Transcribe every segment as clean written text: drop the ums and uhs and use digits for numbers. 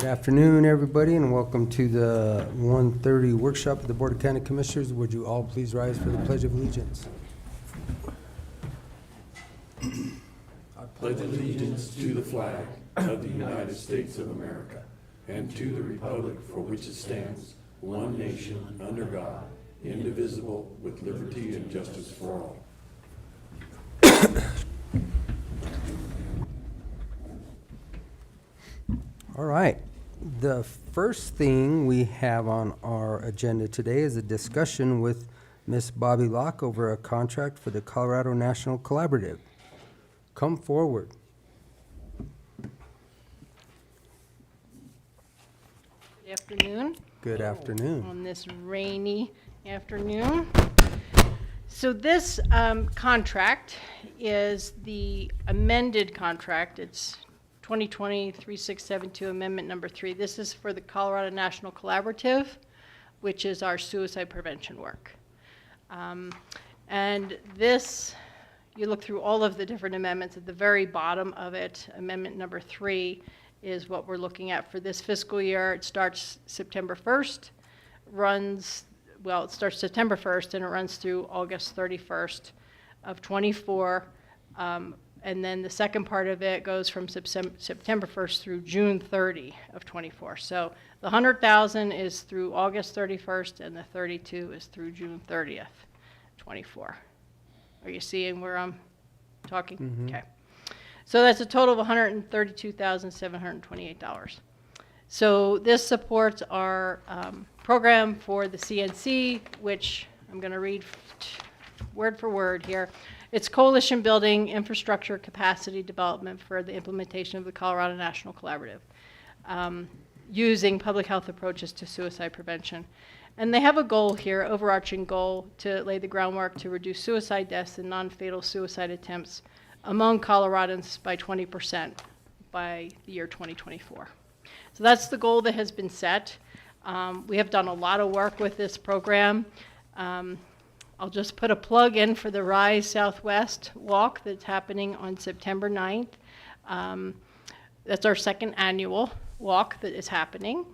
Afternoon, everybody, and welcome to the 1:30 workshop of the Board of County Commissioners. Would you all please rise for the Pledge of Allegiance? I pledge allegiance to the flag of the United States of America and to the republic for which it stands, one nation, under God, indivisible, with liberty and justice for all. All right. The first thing we have on our agenda today is a discussion with Miss Bobbi Lock over a contract for the Colorado National Collaborative. Come forward. Good afternoon. Good afternoon. On this rainy afternoon. So this contract is the amended contract. It's 2020-3672 Amendment Number 3. This is for the Colorado National Collaborative, which is our suicide prevention work. And this, you look through all of the different amendments. At the very bottom of it, Amendment Number 3 is what we're looking at for this fiscal year. It starts September 1st, it starts September 1st and it runs through August 31st of 24. And then the second part of it goes from September 1st through June 30 of 24. So the 100,000 is through August 31st and the 32 is through June 30th, 24. Are you seeing where I'm talking? Mm-hmm. Okay. So that's a total of $132,728. So this supports our program for the CNC, which I'm going to read word for word here. It's coalition building infrastructure capacity development for the implementation of the Colorado National Collaborative, using public health approaches to suicide prevention. And they have a goal here, overarching goal, to lay the groundwork to reduce suicide deaths and non-fatal suicide attempts among Coloradans by 20% by the year 2024. So that's the goal that has been set. We have done a lot of work with this program. I'll just put a plug in for the Rise Southwest walk that's happening on September 9th. That's our second annual walk that is happening.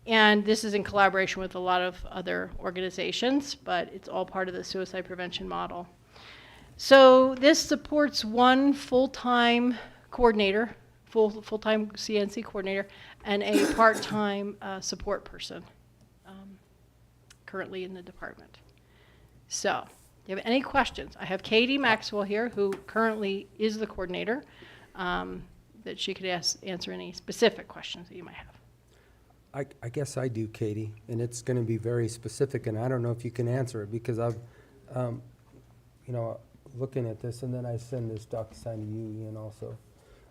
And this is in collaboration with a lot of other organizations, but it's all part of the suicide prevention model. So this supports one full-time coordinator, full-time CNC coordinator, and a part-time support person currently in the department. So, do you have any questions? I have Katie Maxwell here, who currently is the coordinator, that she could answer any specific questions that you might have. I guess I do, Katie, and it's going to be very specific, and I don't know if you can answer it because I've, looking at this, and then I send this DocuSign to you, Ian, also.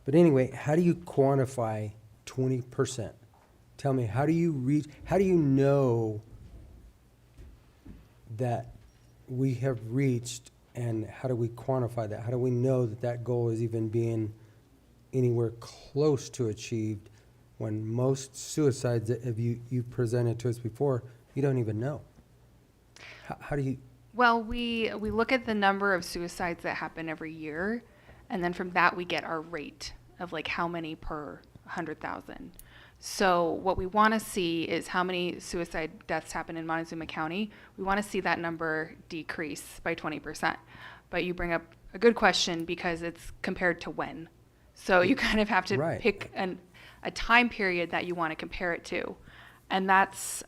But anyway, how do you quantify 20%? Tell me, how do you know that we have reached, and how do we quantify that? How do we know that that goal is even being anywhere close to achieved when most suicides that you presented to us before, you don't even know? How do you? Well, we look at the number of suicides that happen every year, and then from that we get our rate of like how many per 100,000. So what we want to see is how many suicide deaths happen in Montezuma County. We want to see that number decrease by 20%. But you bring up a good question because it's compared to when. So you kind of have to pick a time period that you want to compare it to. And that's,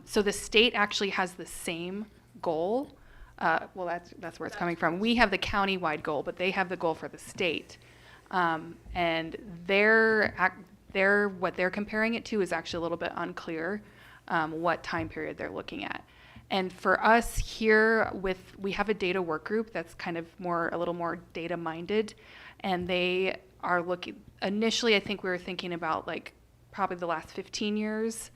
so the state actually has the same goal. That's where it's coming from. We have the county-wide goal, but they have the goal for the state. And what they're comparing it to is actually a little bit unclear what time period they're looking at. And for us here, we have a data work group that's kind of a little more data minded, and they are looking, initially I think we were thinking about like probably the last 15 years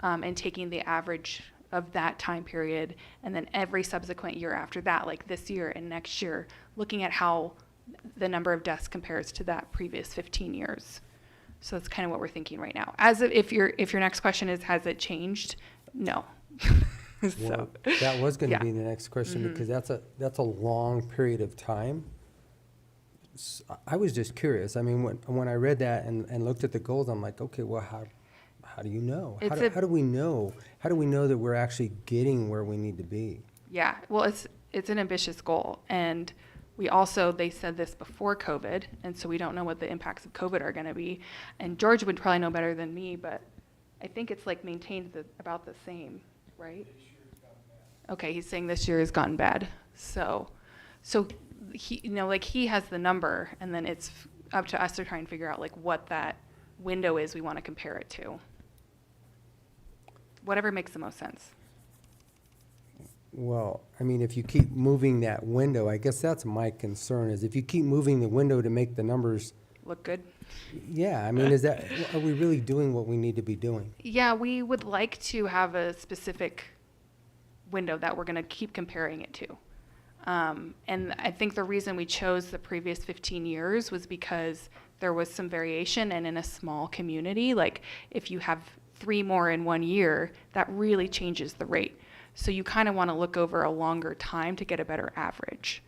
and taking the average of that time period, and then every subsequent year after that, like this year and next year, looking at how the number of deaths compares to that previous 15 years. So that's kind of what we're thinking right now. If your next question is, has it changed? No. Well, that was going to be the next question, because that's a long period of time. I was just curious. I mean, when I read that and looked at the goals, I'm like, okay, well, how how do you know? It's How do we know? How do we know that we're actually getting where we need to be? Yeah, well, it's an ambitious goal, and we also, they said this before COVID, and so we don't know what the impacts of COVID are going to be. And George would probably know better than me, but I think it's like maintained about the same, right? Okay, he's saying this year has gotten bad. So he, like he has the number, and then it's up to us to try and figure out like what that window is we want to compare it to. Whatever makes the most sense. Well, I mean, if you keep moving that window, I guess that's my concern, is if you keep moving the window to make the numbers, Look good. yeah, I mean, are we really doing what we need to be doing? Yeah, we would like to have a specific window that we're going to keep comparing it to. And I think the reason we chose the previous 15 years was because there was some variation, and in a small community, like if you have 3 more in 1 year, that really changes the rate. So you kind of want to look over a longer time to get a better average.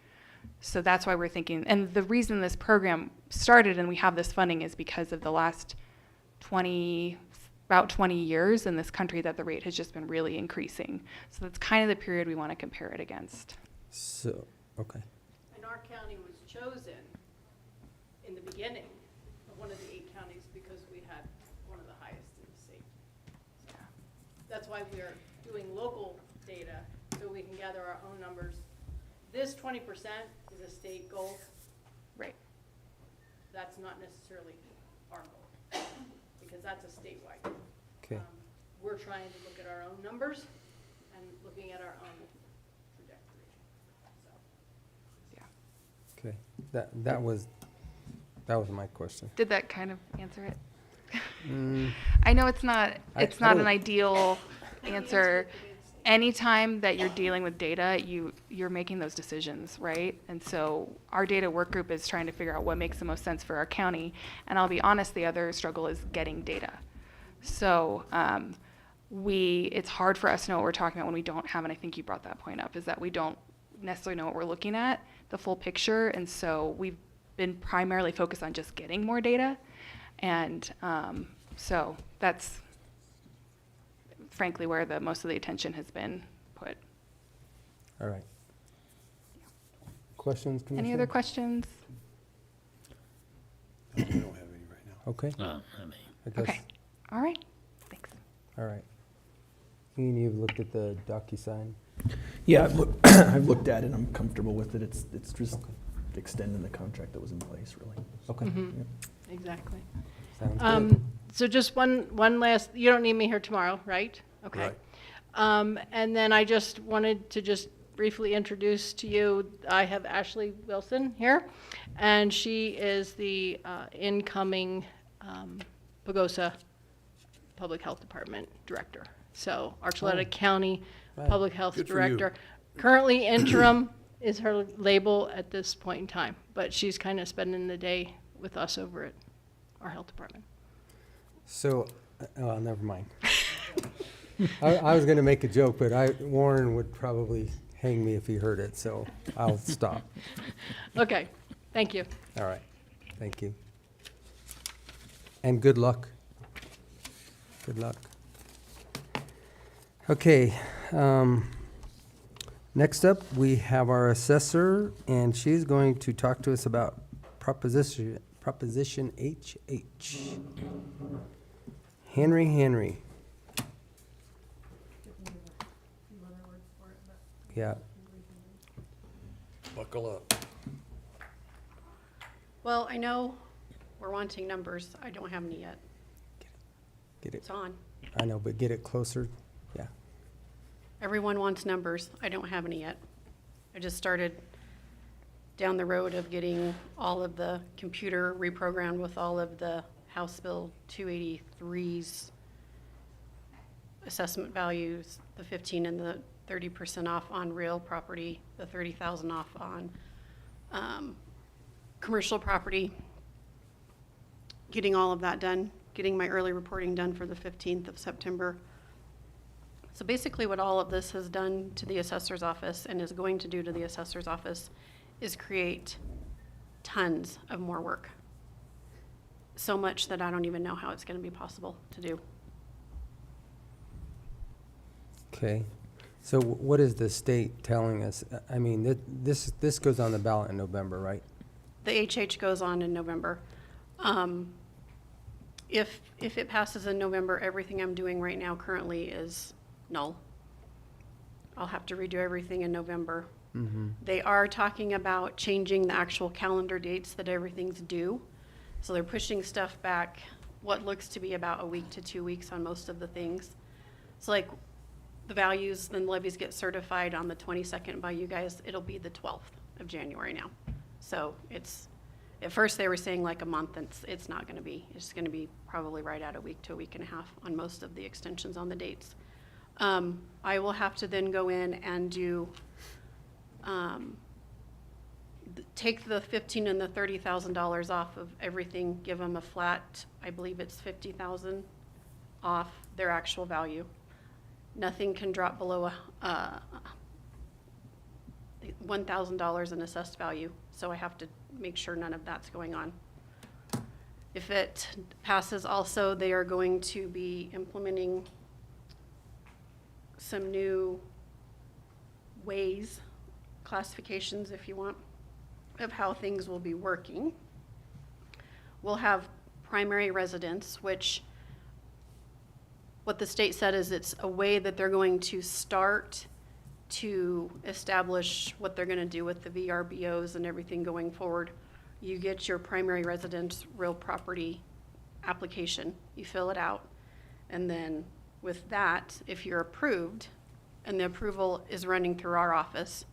So that's why we're thinking, and the reason this program started and we have this funding is because of the last about 20 years in this country that the rate has just been really increasing. So that's kind of the period we want to compare it against. So, okay. And our county was chosen in the beginning of one of the 8 counties because we had one of the highest in the state. So that's why we are doing local data, so we can gather our own numbers. This 20% is a state goal. Right. That's not necessarily our goal, because that's a statewide. Okay. We're trying to look at our own numbers and looking at our own trajectory. So. Yeah. Okay. That was my question. Did that kind of answer it? Mm, I know it's not I an don't- ideal answer. Anytime that you're dealing with data, you're making those decisions, right? And so our data work group is trying to figure out what makes the most sense for our county. And I'll be honest, the other struggle is getting data. So it's hard for us to know what we're talking about when we don't have, and I think you brought that point up, is that we don't necessarily know what we're looking at, the full picture. And so we've been primarily focused on just getting more data. And so that's frankly where most of the attention has been put. all right. Questions, Commissioner? Any other questions? No, we don't have any right now. Okay. I guess, Okay. All right. Thanks. all right. Ian, you've looked at the DocuSign? Yeah, I've looked at it, I'm comfortable with it, it's just extending the contract that was in place, really. Okay. Mhm. Exactly. Sounds good. So just one last, you don't need me here tomorrow, right? Okay. Right. And then I just wanted to just briefly introduce to you, I have Ashley Wilson here, and she is the incoming Pagosa Public Health Department Director. So Archuleta County Right. Public Health Good for you. Director. Currently interim is her label at this point in time, but she's kind of spending the day with us over at our health department. So, oh, never mind. I was going to make a joke, but Warren would probably hang me if he heard it, so I'll stop. Okay, thank you. All right, thank you. And good luck. Good luck. Okay, next up, we have our assessor, and she's going to talk to us about Proposition HH. Henry. Yeah, Buckle up. Well, I know we're wanting numbers. I don't have any yet. get it, It's on. I know, but get it closer, yeah. Everyone wants numbers. I don't have any yet. I just started down the road of getting all of the computer reprogrammed with all of the House Bill 283's assessment values, the 15 and the 30% off on real property, the 30,000 off on commercial property. Getting all of that done, getting my early reporting done for the 15th of September. So basically what all of this has done to the assessor's office and is going to do to the assessor's office is create tons of more work. So much that I don't even know how it's going to be possible to do. Okay. So what is the state telling us? I mean, this goes on the ballot in November, right? The HH goes on in November. If it passes in November, everything I'm doing right now currently is null. I'll have to redo everything in November. Mm-hmm. They are talking about changing the actual calendar dates that everything's due. So they're pushing stuff back, what looks to be about a week to 2 weeks on most of the things. So like the values and levies get certified on the 22nd by you guys, it'll be the 12th of January now. So it's, at first they were saying like a month, and it's not gonna be. It's gonna be probably right at a week to a week and a half on most of the extensions on the dates. I will have to then go in and do, take the $15,000 and the $30,000 off of everything, give them a flat, I believe it's $50,000 off their actual value. Nothing can drop below $1,000 in assessed value, so I have to make sure none of that's going on. If it passes also, they are going to be implementing some new ways, classifications if you want, of how things will be working. We'll have primary residence, which what the state said is it's a way that they're going to start to establish what they're going to do with the VRBOs and everything going forward. You get your primary residence real property application, you fill it out, and then with that, if you're approved, and the approval is running through our office,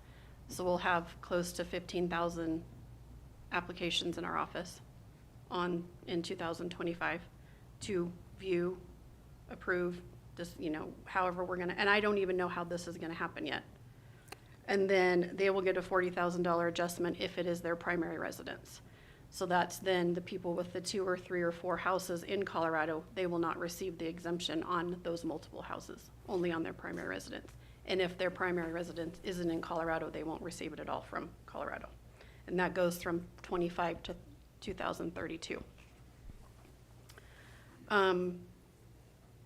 so we'll have close to 15,000 applications in our office in 2025 to view, approve, just, however we're gonna, and I don't even know how this is gonna happen yet. And then they will get a $40,000 adjustment if it is their primary residence. So that's then the people with the 2 or 3 or 4 houses in Colorado, they will not receive the exemption on those multiple houses, only on their primary residence. And if their primary residence isn't in Colorado, they won't receive it at all from Colorado. And that goes from 25 to 2032.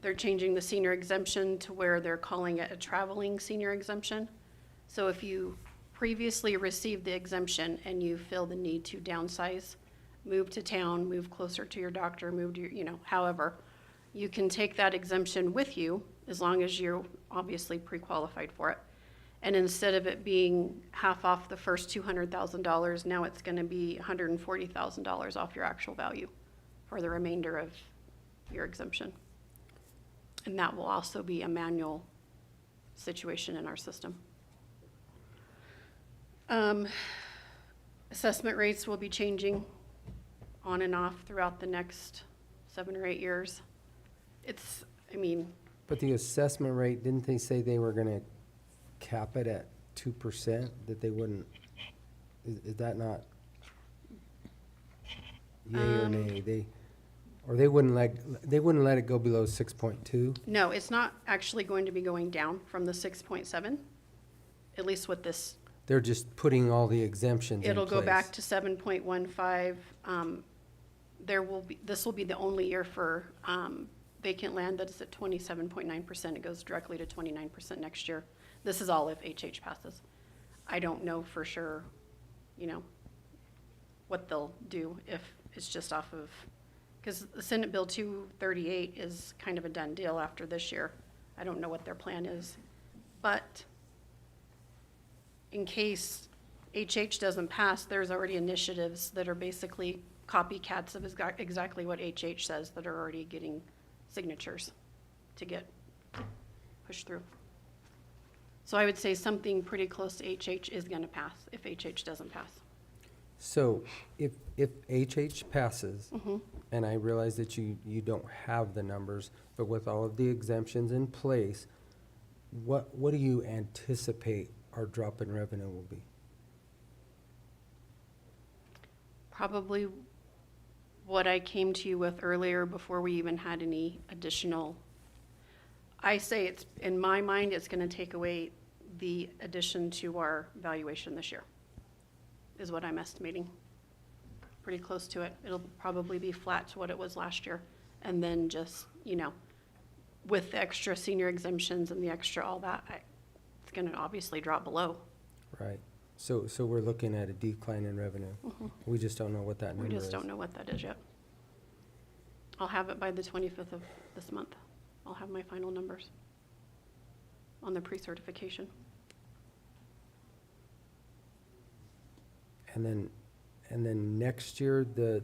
They're changing the senior exemption to where they're calling it a traveling senior exemption. So if you previously received the exemption and you feel the need to downsize, move to town, move closer to your doctor, move to your, however, you can take that exemption with you as long as you're obviously pre-qualified for it. And instead of it being half off the first $200,000, now it's going to be $140,000 off your actual value for the remainder of your exemption. And that will also be a manual situation in our system. Assessment rates will be changing on and off throughout the next 7 or 8 years. But the assessment rate, didn't they say they were gonna cap it at 2%, that they wouldn't, is that not yay or nay? They wouldn't let it go below 6.2? No, it's not actually going to be going down from the 6.7, at least with this. They're just putting all the exemptions in It'll place. go back to 7.15. This will be the only year for vacant land that is at 27.9%. It goes directly to 29% next year. This is all if HH passes. I don't know for sure, what they'll do if it's just off of, because the Senate Bill 238 is kind of a done deal after this year. I don't know what their plan is. But in case HH doesn't pass, there's already initiatives that are basically copycats of exactly what HH says that are already getting signatures to get pushed through. So I would say something pretty close to HH is going to pass if HH doesn't pass. So if HH passes, Mm-hmm. and I realize that you don't have the numbers, but with all of the exemptions in place, what do you anticipate our drop in revenue will be? Probably what I came to you with earlier before we even had any additional. I say it's, in my mind, it's going to take away the addition to our valuation this year, is what I'm estimating. Pretty close to it. It'll probably be flat to what it was last year. And then just, with the extra senior exemptions and the extra all that, it's gonna obviously drop below. Right. So we're looking at a decline in revenue. We just don't know what that We number is. just don't know what that is yet. I'll have it by the 25th of this month. I'll have my final numbers on the pre-certification. And then next year, the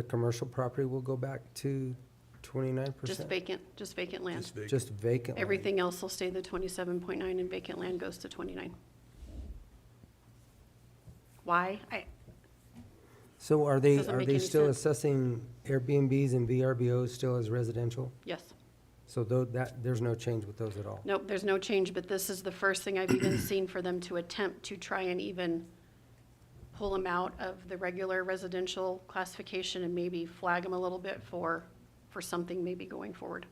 commercial property will go back to 29%? Just vacant land. Just vacant. Just vacant land. Everything else will stay the 27.9 and vacant land goes to 29. Why? So are Doesn't make they any still sense. assessing Airbnbs and VRBOs still as residential? Yes. So there's no change with those at all? Nope, there's no change, but this is the first thing I've even seen for them to attempt to try and even pull them out of the regular residential classification and maybe flag them a little bit for something maybe going forward.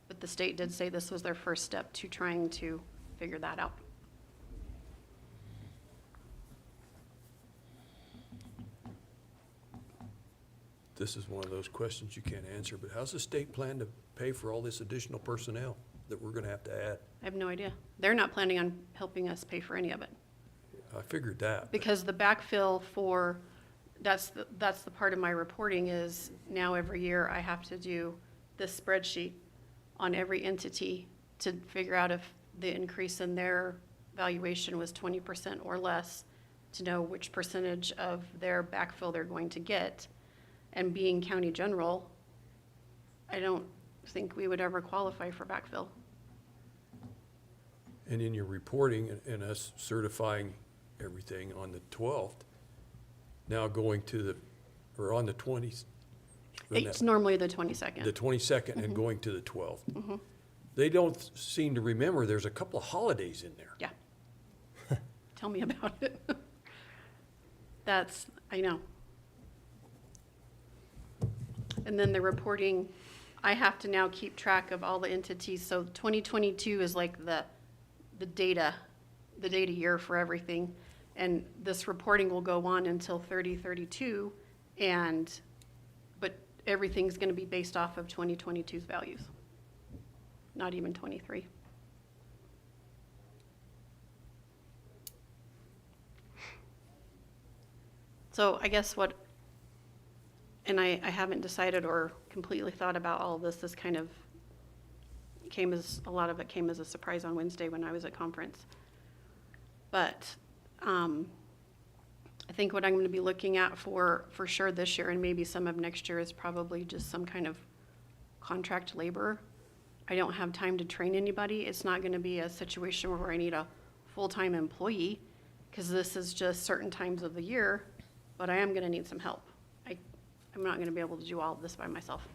But the state did say this was their first step to trying to figure that out. This is one of those questions you can't answer, but how's the state plan to pay for all this additional personnel that we're gonna have to add? I have no idea. They're not planning on helping us pay for any of it. I figured that. but- Because the backfill for, that's the part of my reporting is now every year I have to do this spreadsheet on every entity to figure out if the increase in their valuation was 20% or less, to know which percentage of their backfill they're going to get. And being county general, I don't think we would ever qualify for backfill. And in your reporting and us certifying everything on the 12th, now going to or on the 20th. It's normally the 22nd. The 22nd and going to the 12th. They don't seem to remember there's a couple of holidays in there. Yeah. Tell me about it. I know. And then the reporting, I have to now keep track of all the entities. So 2022 is like the data year for everything. And this reporting will go on until 30/32, but everything's gonna be based off of 2022's values, not even 23. So I guess and I haven't decided or completely thought about all of this. This kind of a lot of it came as a surprise on Wednesday when I was at conference. But I think what I'm going to be looking at for sure this year and maybe some of next year is probably just some kind of contract labor. I don't have time to train anybody. It's not going to be a situation where I need a full-time employee, because this is just certain times of the year, but I am going to need some help. I'm not going to be able to do all of this by myself.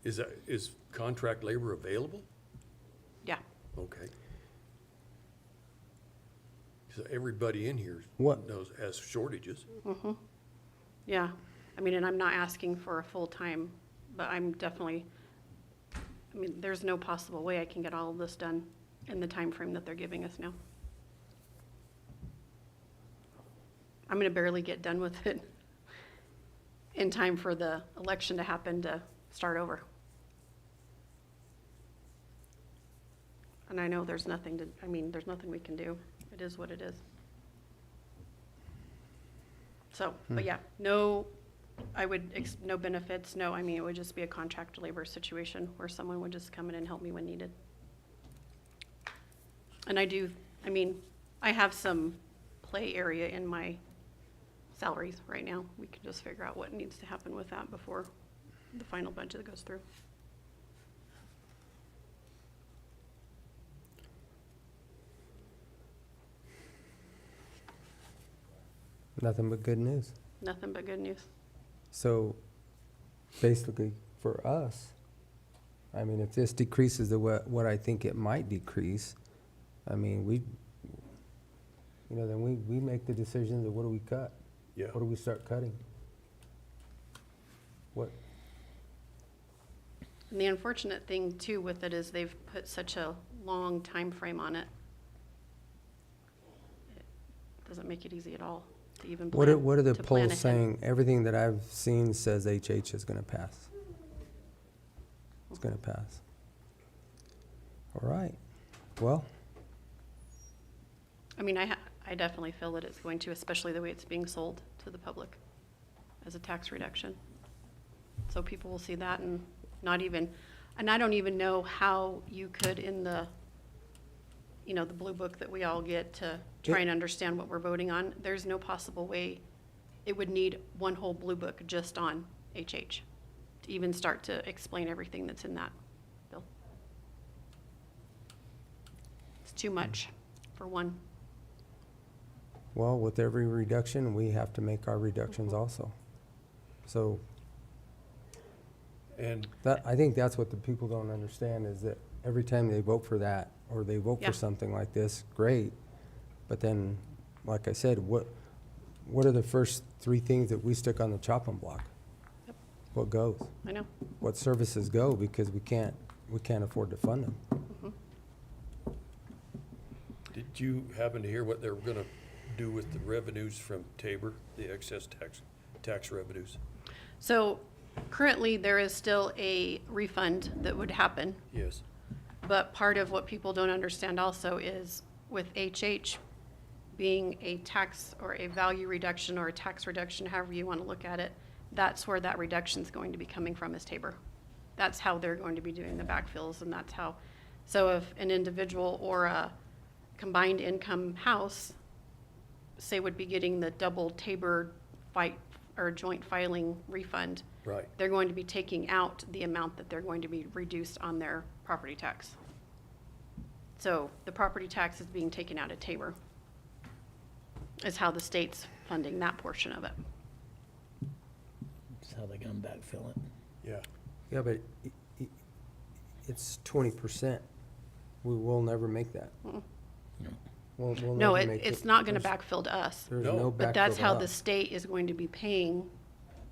Is contract labor available? Yeah. Okay. So everybody in here What- has shortages. Yeah. I mean, and I'm not asking for a full-time, but there's no possible way I can get all of this done in the time frame that they're giving us now. I'm going to barely get done with it in time for the election to happen to start over. And I know there's nothing we can do. It is what it is. So, but yeah, no benefits, it would just be a contract labor situation where someone would just come in and help me when needed. And I have some play area in my salaries right now. We can just figure out what needs to happen with that before the final budget goes through. Nothing but good news. Nothing but good news. So basically, for us, if this decreases what I think it might decrease, then we make the decisions of what do we cut? Yeah. What do we start cutting? What? And the unfortunate thing too with it is they've put such a long time frame on it. It doesn't make it easy at all to even plan. What are the to plan polls ahead. saying? Everything that I've seen says HH is gonna pass. it's gonna pass. All right, well, I mean, I definitely feel that it's going to, especially the way it's being sold to the public as a tax reduction. So people will see that and not even, and I don't even know how you could in the, you know, the blue book that we all get to try and understand what we're voting on. There's no possible way it would need one whole blue book just on HH to even start to explain everything that's in that bill. It's too much for one. well, with every reduction, we have to make our reductions also. So And that, I think that's what the people don't understand, is that every time they vote for that, or they vote Yeah. for something like this, great. But then, like I said, what are the first three things that we stick on the chopping block? Yep. What goes? I know. What services go, because we can't afford to fund them. Did you happen to hear what they were gonna do with the revenues from Tabor, the excess tax revenues? So currently, there is still a refund that would happen. Yes. But part of what people don't understand also is with HH being a tax or a value reduction or a tax reduction, however you want to look at it, that's where that reduction is going to be coming from, is Tabor. That's how they're going to be doing the backfills, and that's how. So if an individual or a combined income house, say, would be getting the double Tabor fight or joint filing refund, Right. they're going to be taking out the amount that they're going to be reduced on their property tax. So the property tax is being taken out of Tabor, is how the state's funding that portion of it. That's how they gonna backfill it. Yeah. Yeah, but it's 20%. We will never make that. Mm. We'll No, never make it's it. not gonna There's- backfill to us. There's No. no But that's backfill to how the us. state is going to be paying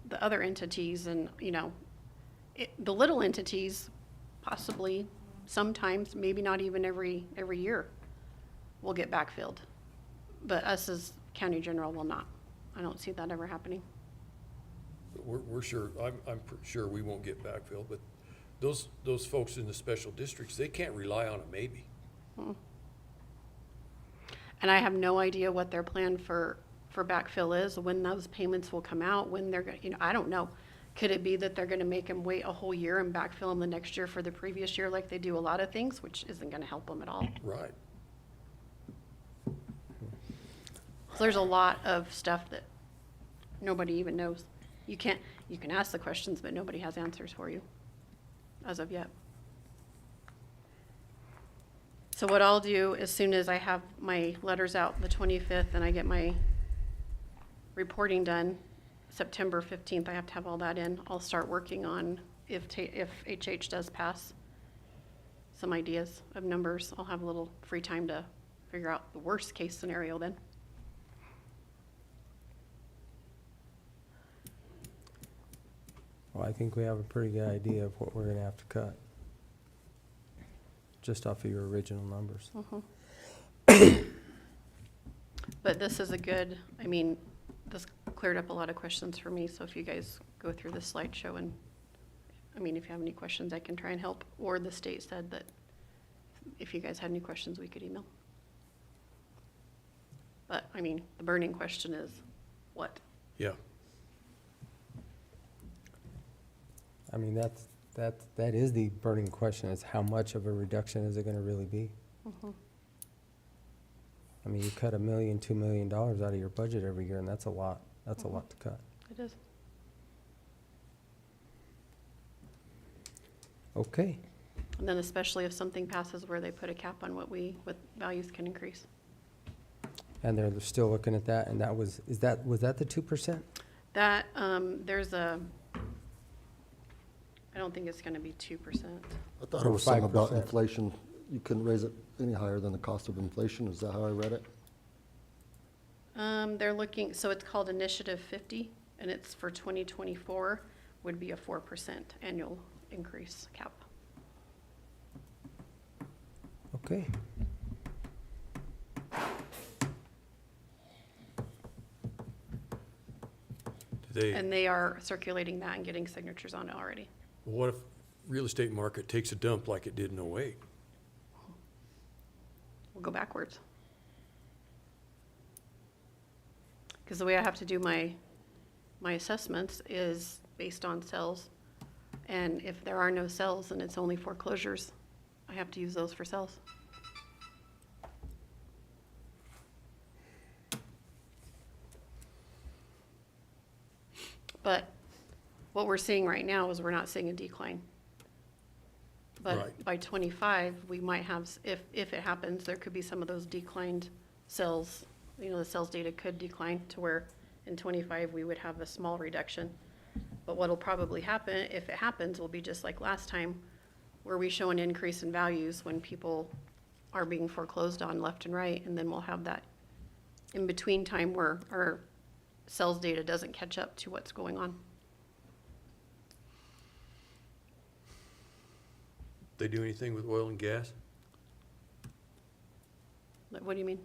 the other entities, and, you know, the little entities, possibly, sometimes, maybe not even every year, will get backfilled. But us as county general will not. I don't see that ever happening. We're sure, I'm sure we won't get backfilled, but those folks in the special districts, they can't rely on a maybe. And I have no idea what their plan for backfill is, when those payments will come out, when they're gonna, you know, I don't know. Could it be that they're gonna make them wait a whole year and backfill them the next year for the previous year, like they do a lot of things, which isn't gonna help them at all. Right. So there's a lot of stuff that nobody even knows. You can ask the questions, but nobody has answers for you, as of yet. So what I'll do, as soon as I have my letters out the 25th and I get my reporting done, September 15th, I have to have all that in, I'll start working on, if HH does pass, some ideas of numbers. I'll have a little free time to figure out the worst case scenario then. Well, I think we have a pretty good idea of what we're gonna have to cut, just off of your original numbers. But this is a good, I mean, this cleared up a lot of questions for me, so if you guys go through the slideshow and, I mean, if you have any questions, I can try and help. Or the state said that if you guys had any questions, we could email. But, I mean, the burning question is, what? Yeah. I mean, that is the burning question, is how much of a reduction is it gonna really be? I mean, you cut $1 million, $2 million out of your budget every year, and that's a lot. That's a lot to cut. It is. Okay. And then especially if something passes where they put a cap on what values can increase. And they're still looking at that, and was that the 2%? That, there's a, I don't think it's gonna be 2%. I thought Or it was something about 5%. inflation. You couldn't raise it any higher than the cost of inflation. Is that how I read it? They're looking, so it's called Initiative 50, and it's for 2024, would be a 4% annual increase cap. Okay. Do they, And they are circulating that and getting signatures on it already. what if real estate market takes a dump like it did in '08. We'll go backwards. Because the way I have to do my assessments is based on sales. And if there are no sales and it's only foreclosures, I have to use those for sales. But what we're seeing right now is we're not seeing a decline. But Right. by 25, we might have, if it happens, there could be some of those declined sales. You know, the sales data could decline to where in 25, we would have a small reduction. But what'll probably happen, if it happens, will be just like last time, where we show an increase in values when people are being foreclosed on left and right, and then we'll have that in-between time where our sales data doesn't catch up to what's going on. They do anything with oil and gas Like, what do you mean?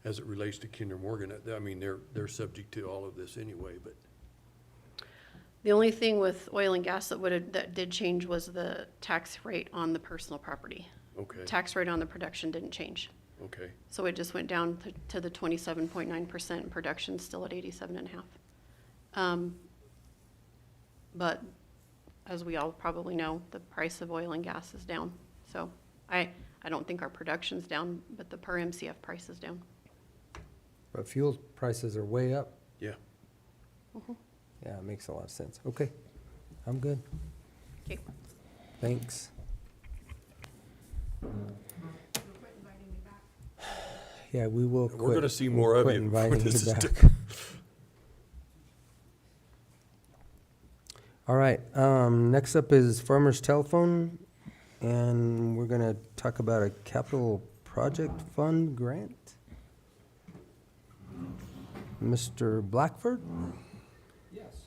as it relates to Kinder Morgan? I mean, they're subject to all of this anyway, but The only thing with oil and gas that did change was the tax rate on the personal property. okay, Tax rate on the production didn't change. okay. So it just went down to the 27.9%, and production's still at 87.5. But as we all probably know, the price of oil and gas is down. So I don't think our production's down, but the per MCF price is down. But fuel prices are way up. Yeah. Yeah, it makes a lot of sense. Okay, I'm good. Okay. Thanks. Yeah, we will quit. We're gonna see more of quit you before inviting this you is back. done. All right, next up is Farmers Telephone, and we're gonna talk about a capital project fund grant. Mr. Blackford? Yes.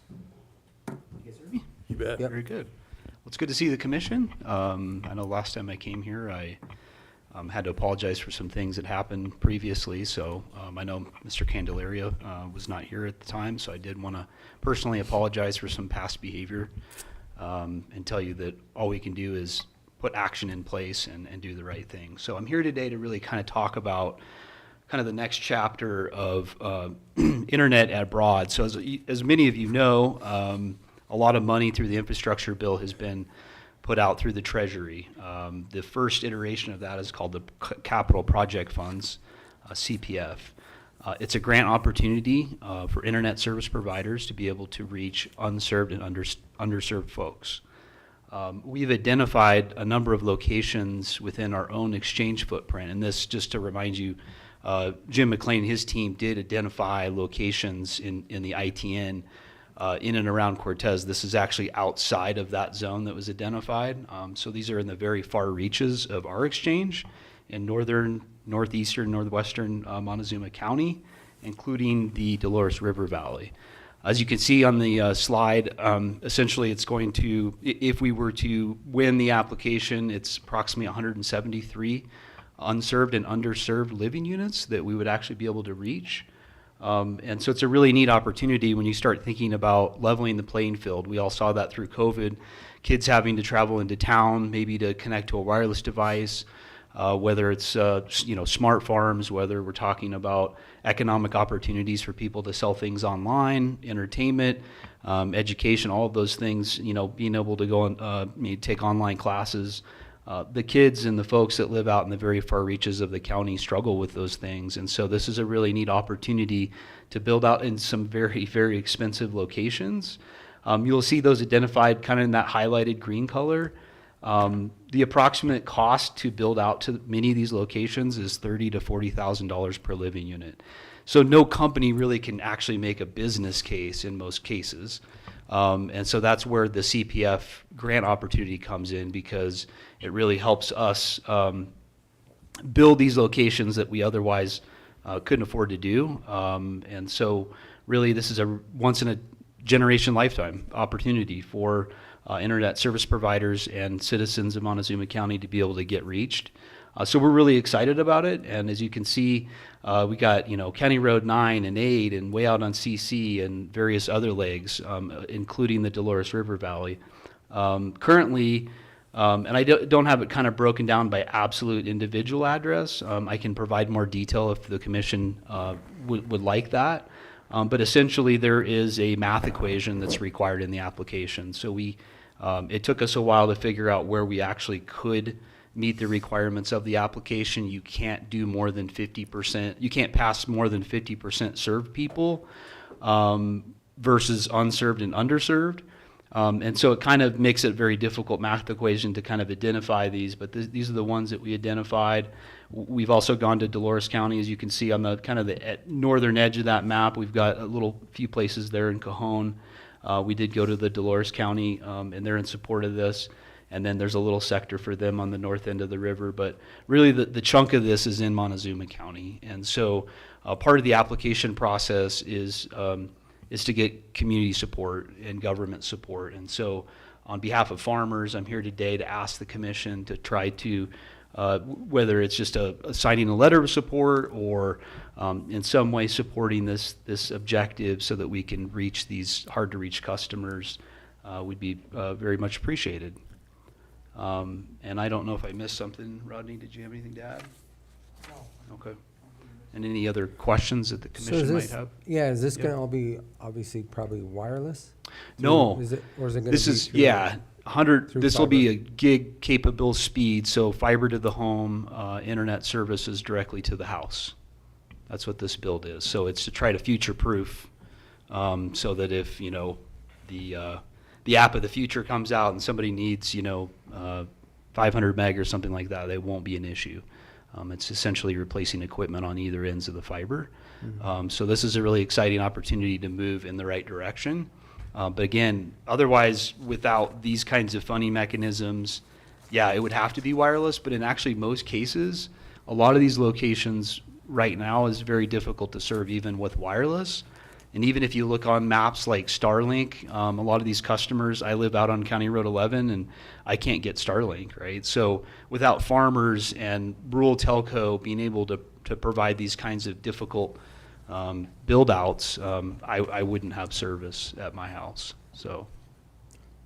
You guys hear me? You bet. Yep. Very good. Well, it's good to see the commission. I know last time I came here, I had to apologize for some things that happened previously. So I know Mr. Candelaria was not here at the time, so I did want to personally apologize for some past behavior and tell you that all we can do is put action in place and do the right thing. So I'm here today to really kind of talk about kind of the next chapter of internet abroad. So as many of you know, a lot of money through the infrastructure bill has been put out through the Treasury. The first iteration of that is called the Capital Project Funds, CPF. It's a grant opportunity for internet service providers to be able to reach unserved and underserved folks. We've identified a number of locations within our own exchange footprint, and this, just to remind you, Jim McLean and his team did identify locations in the ITN in and around Cortez. This is actually outside of that zone that was identified. So these are in the very far reaches of our exchange in northern, northeastern, northwestern Montezuma County, including the Dolores River Valley. As you can see on the slide, essentially it's going to, if we were to win the application, it's approximately 173 unserved and underserved living units that we would actually be able to reach. And so it's a really neat opportunity when you start thinking about leveling the playing field. We all saw that through COVID, kids having to travel into town, maybe to connect to a wireless device, whether it's smart farms, whether we're talking about economic opportunities for people to sell things online, entertainment, education, all of those things, being able to go and take online classes. The kids and the folks that live out in the very far reaches of the county struggle with those things. And so this is a really neat opportunity to build out in some very, very expensive locations. You'll see those identified kind of in that highlighted green color. The approximate cost to build out to many of these locations is $30,000 to $40,000 per living unit. So no company really can actually make a business case in most cases. And so that's where the CPF grant opportunity comes in, because it really helps us build these locations that we otherwise couldn't afford to do. And so really this is a once in a generation lifetime opportunity for internet service providers and citizens of Montezuma County to be able to get reached. So we're really excited about it. And as you can see, we got, County Road 9 and 8 and way out on CC and various other legs, including the Dolores River Valley, Currently, and I don't have it kind of broken down by absolute individual address. I can provide more detail if the commission would like that. But essentially, there is a math equation that's required in the application. So it took us a while to figure out where we actually could meet the requirements of the application. You can't do more than 50%. You can't pass more than 50% served people versus unserved and underserved. And so it kind of makes it a very difficult math equation to kind of identify these, but these are the ones that we identified. We've also gone to Dolores County, as you can see on the kind of the northern edge of that map. We've got a few places there in Cajon. We did go to the Dolores County, and they're in support of this. And then there's a little sector for them on the north end of the river. But really the chunk of this is in Montezuma County. And so part of the application process is to get community support and government support. And so on behalf of farmers, I'm here today to ask the commission to try to, whether it's just signing a letter of support or in some way supporting this objective so that we can reach these hard to reach customers, would be very much appreciated. And I don't know if I missed something. Rodney, did you have anything to add? No. Okay. And any other questions that the commission might have? Yeah, is this gonna all be obviously probably wireless? No. Is it, or is it gonna This be is, through- 100, through this will be fiber? a gig capable speed, so fiber to the home, internet services directly to the house. That's what this build is. So it's to try to future-proof, so that if, the app of the future comes out and somebody needs, 500 meg or something like that, they won't be an issue. It's essentially replacing equipment on either ends of the fiber. So this is a really exciting opportunity to move in the right direction. But again, otherwise, without these kinds of funding mechanisms, it would have to be wireless. But in actually most cases, a lot of these locations right now is very difficult to serve even with wireless. And even if you look on maps like Starlink, a lot of these customers, I live out on County Road 11 and I can't get Starlink, right? So without farmers and rural telco being able to provide these kinds of difficult build outs, I wouldn't have service at my house, so.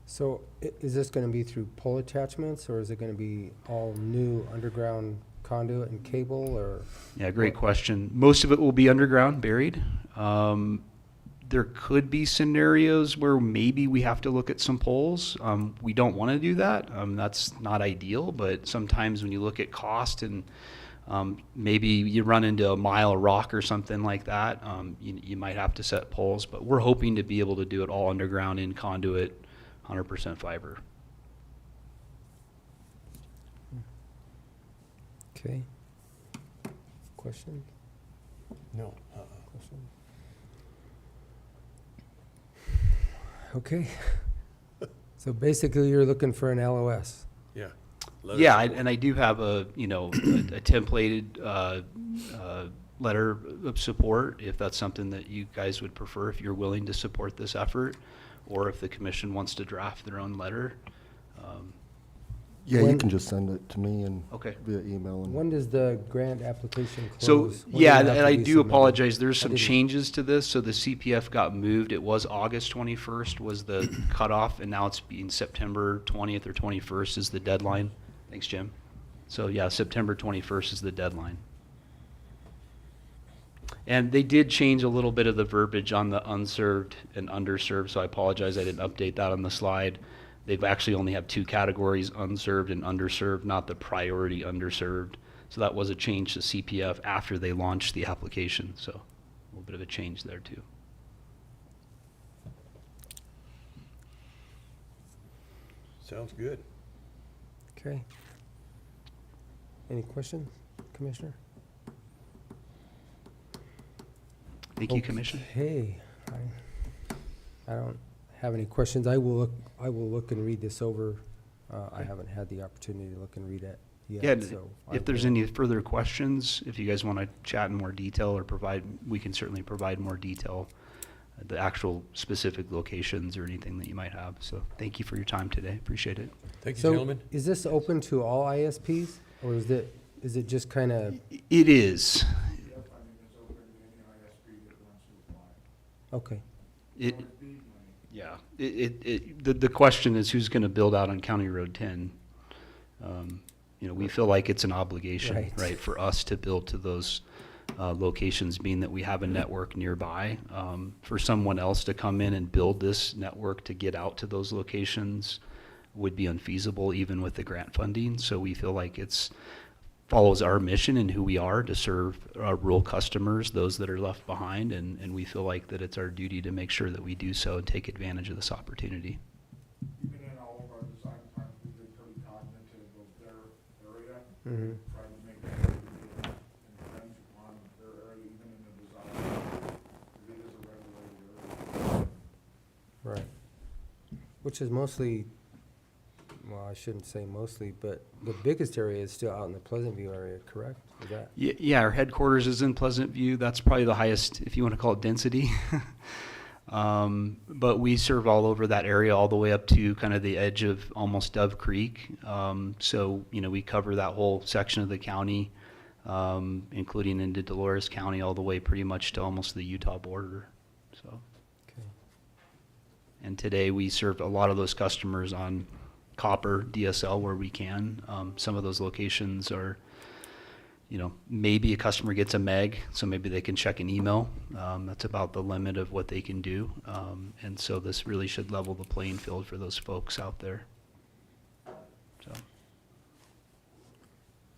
So is this gonna be through pole attachments, or is it gonna be all new underground conduit and cable, or? Yeah, great question. Most of it will be underground, buried. There could be scenarios where maybe we have to look at some poles. We don't want to do that. That's not ideal, but sometimes when you look at cost and maybe you run into a mile of rock or something like that, you might have to set poles, but we're hoping to be able to do it all underground in conduit, 100% fiber. Okay. Question? No. Question? Okay. So basically, you're looking for an LOS. Yeah. And I do have a templated letter of support, if that's something that you guys would prefer, if you're willing to support this effort, or if the commission wants to draft their own letter. Yeah, you When- can just send it to me and Okay. via email. And When does the grant application So, close? When does it have and to I be do submitted? apologize, there's I some didn't- changes to this, so the CPF got moved. It was August 21st was the cutoff, and now it's being September 20th or 21st is the deadline. Thanks, Jim. So, September 21st is the deadline. And they did change a little bit of the verbiage on the unserved and underserved, so I apologize, I didn't update that on the slide. They've actually only have two categories, unserved and underserved, not the priority underserved. So that was a change to CPF after they launched the application, so a little bit of a change there too. Sounds good. Okay. Any questions, Commissioner? Thank you, Commissioner. Hey, I don't have any questions. I will look and read this over. I haven't had the opportunity to look and read it Yeah, yet, and so. I if there's will- any further questions, if you guys want to chat in more detail or we can certainly provide more detail, the actual specific locations or anything that you might have. So thank you for your time today. Appreciate it. Thank you, So gentlemen. is this open to all ISPs, or is it just kind of, It is. okay, It, Yeah, the question is who's going to build out on County Road 10? We feel like it's an obligation, right, for us to build to those locations, being that we have a network nearby. For someone else to come in and build this network to get out to those locations would be unfeasible, even with the grant funding. So we feel like it's follows our mission and who we are to serve our rural customers, those that are left behind, and we feel like that it's our duty to make sure that we do so and take advantage of this opportunity. Even in all of our design plans, we've been pretty cognitive of their area, Mhm. trying to make sure we get infringe upon their area, even in the design. It is a regulated area. Right. Which is mostly, well, I shouldn't say mostly, but the biggest area is still out in the Pleasant View area, correct? Is that? Yeah, our headquarters is in Pleasant View. That's probably the highest, if you want to call it density. But we serve all over that area, all the way up to kind of the edge of almost Dove Creek. So, we cover that whole section of the county, including into Dolores County, all the way pretty much to almost the Utah border. So, Okay. and today we serve a lot of those customers on copper DSL where we can. Some of those locations are, maybe a customer gets a meg, so maybe they can check an email. That's about the limit of what they can do. And so this really should level the playing field for those folks out there. So,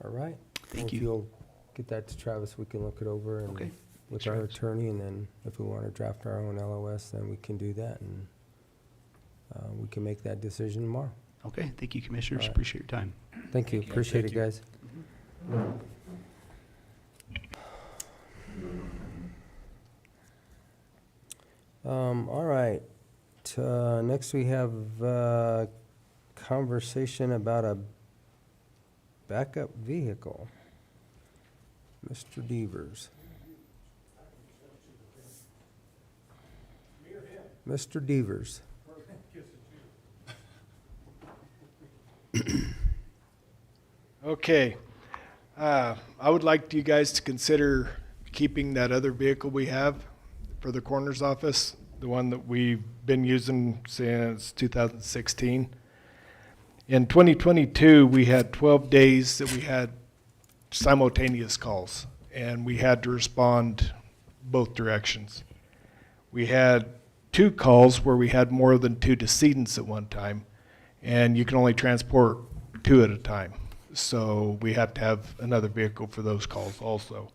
All right. Thank Well, you. If you'll get that to Travis, we can look it over and Okay. with Thanks, our Travis. attorney, and then if we want to draft our own LOS, then we can do that, and we can make that decision tomorrow. okay, thank you, commissioners. All right. Appreciate your time. Thank you. Thank you. Appreciate Thank it, you. guys. All right. Next we have conversation about a backup vehicle. Mr. Deavers. Mr. Deavers. Okay. I would like you guys to consider keeping that other vehicle we have for the coroner's office, the one that we've been using since 2016. In 2022, we had 12 days that we had simultaneous calls, and we had to respond both directions. We had 2 calls where we had more than 2 decedents at one time, and you can only transport 2 at a time. So we have to have another vehicle for those calls also.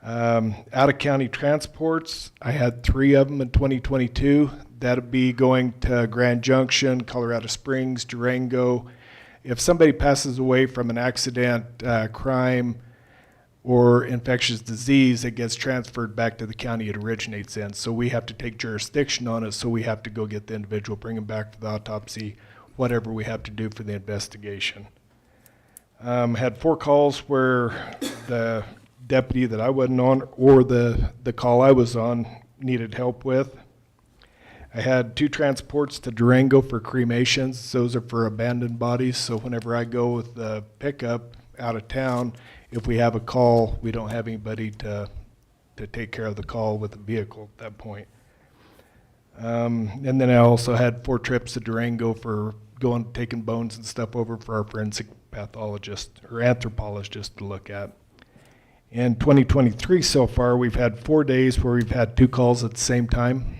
Out-of-county transports, I had 3 of them in 2022. That'd be going to Grand Junction, Colorado Springs, Durango. If somebody passes away from an accident, crime, or infectious disease, it gets transferred back to the county it originates in. So we have to take jurisdiction on it, so we have to go get the individual, bring him back for the autopsy, whatever we have to do for the investigation. Had 4 calls where the deputy that I wasn't on or the call I was on needed help with. I had 2 transports to Durango for cremations. Those are for abandoned bodies. So whenever I go with the pickup out of town, if we have a call, we don't have anybody to take care of the call with the vehicle at that point. And then I also had 4 trips to Durango for taking bones and stuff over for our forensic pathologist or anthropologist to look at. In 2023 so far, we've had 4 days where we've had 2 calls at the same time.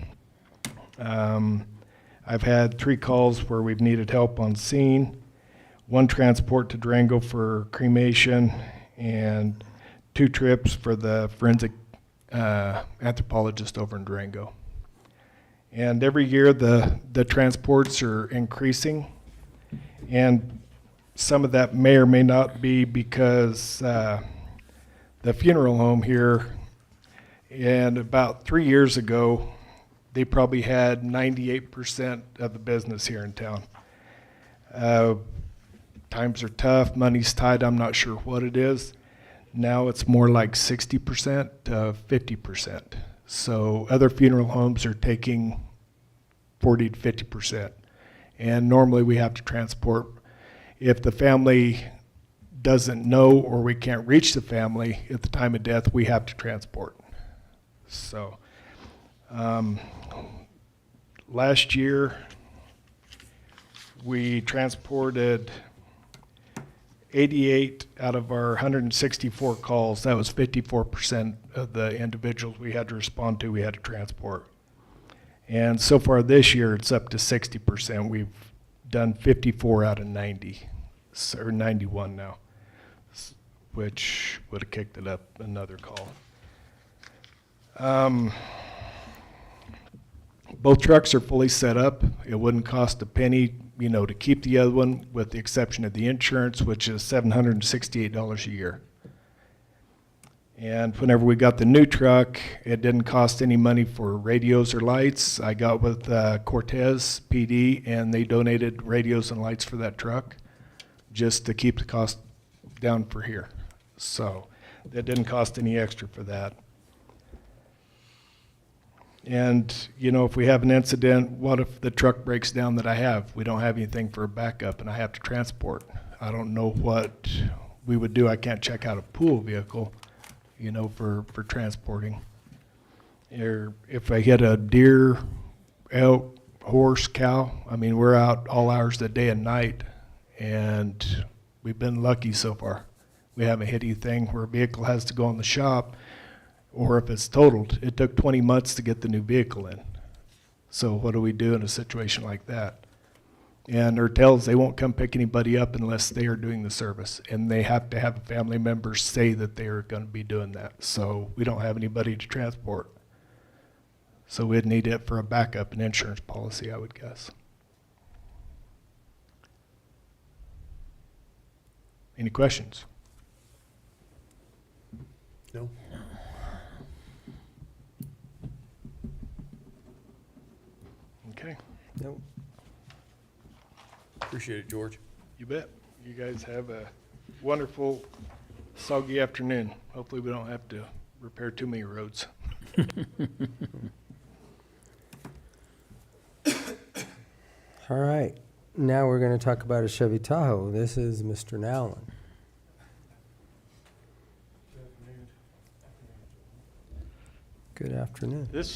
I've had 3 calls where we've needed help on scene, 1 transport to Durango for cremation, and 2 trips for the forensic anthropologist over in Durango. And every year the transports are increasing, and some of that may or may not be because the funeral home here, and about 3 years ago, they probably had 98% of the business here in town. Times are tough, money's tight, I'm not sure what it is. Now it's more like 60% to 50%. So other funeral homes are taking 40 to 50%. And normally we have to transport. If the family doesn't know or we can't reach the family at the time of death, we have to transport. So last year, we transported 88 out of our 164 calls. That was 54% of the individuals we had to respond to, we had to transport. And so far this year, it's up to 60%. We've done 54 out of 90, or 91 now, which would have kicked it up another call. Both trucks are fully set up. It wouldn't cost a penny, you know, to keep the other one, with the exception of the insurance, which is $768 a year. And whenever we got the new truck, it didn't cost any money for radios or lights. I got with Cortez PD, and they donated radios and lights for that truck just to keep the cost down for here. So that didn't cost any extra for that. And, you know, if we have an incident, what if the truck breaks down that I have? We don't have anything for a backup and I have to transport. I don't know what we would do. I can't check out a pool vehicle, you know, for transporting. Or if I hit a deer, elk, horse, cow, I mean, we're out all hours of the day and night, and we've been lucky so far. We haven't hit anything where a vehicle has to go in the shop, or if it's totaled. It took 20 months to get the new vehicle in. So what do we do in a situation like that? And hotels, they won't come pick anybody up unless they are doing the service. And they have to have a family member say that they are going to be doing that. So we don't have anybody to transport. So we'd need it for a backup and insurance policy, I would guess. Any questions? No? Okay, Nope. Appreciate it, George. you bet. You guys have a wonderful soggy afternoon. Hopefully we don't have to repair too many roads. All right, now we're going to talk about a Chevy Tahoe. This is Mr. Nowlin. Good afternoon. The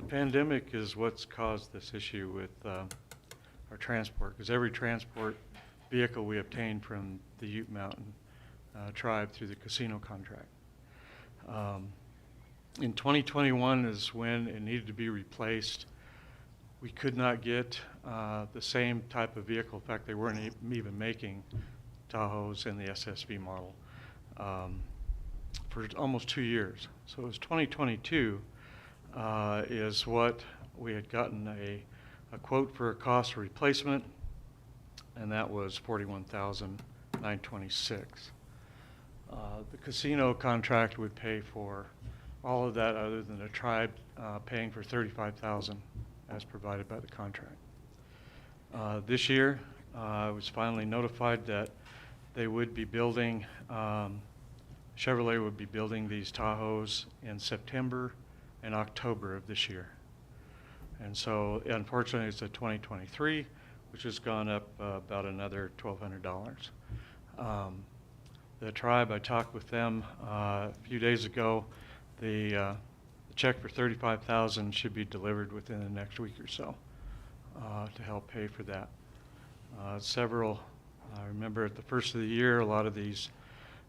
pandemic is what's caused this issue with our transport, because every transport vehicle we obtain from the Ute Mountain tribe through the casino contract. In 2021 is when it needed to be replaced. We could not get the same type of vehicle. In fact, they weren't even making Tahoes in the SSV model for almost 2 years. So it was 2022 is what we had gotten a quote for a cost of replacement, and that was $41,926. The casino contract would pay for all of that, other than the tribe paying for $35,000 as provided by the contract. This year, I was finally notified that they would be building, Chevrolet would be building these Tahoes in September and October of this year. And so, unfortunately, it's a 2023, which has gone up about another $1,200. The tribe, I talked with them a few days ago. The check for $35,000 should be delivered within the next week or so to help pay for that. I remember at the first of the year, a lot of these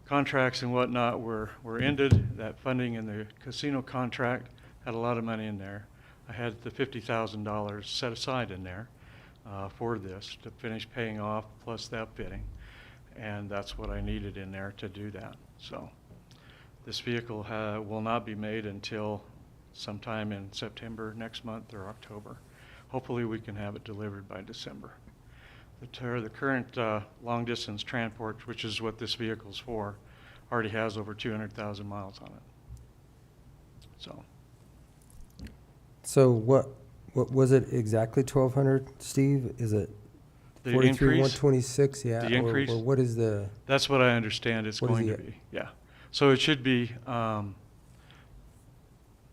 contracts and whatnot were ended. That funding in the casino contract had a lot of money in there. I had the $50,000 set aside in there for this to finish paying off, plus the outfitting. And that's what I needed in there to do that. So this vehicle will not be made until sometime in September next month or October. Hopefully we can have it delivered by December. The current long distance transport, which is what this vehicle's for, already has over 200,000 miles on it. So what was it exactly, 1,200, Steve? Is it The 43, increase, 126? Yeah. the increase, Or what is the? that's what I understand it's What is going to the- be. Yeah. So it should be, like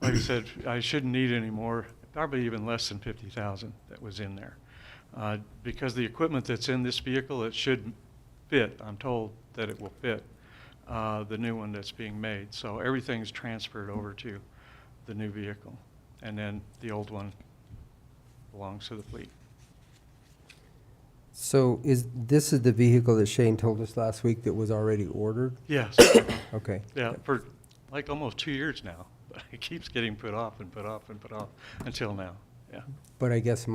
I said, I shouldn't need any more, probably even less than 50,000 that was in there. Because the equipment that's in this vehicle, it should fit. I'm told that it will fit the new one that's being made. So everything's transferred over to the new vehicle. And then the old one belongs to the fleet. So this is the vehicle that Shane told us last week that was already ordered? Yes. Okay. Yeah, for like almost 2 years now, but it keeps getting put off and put off and put off until now, yeah. But I guess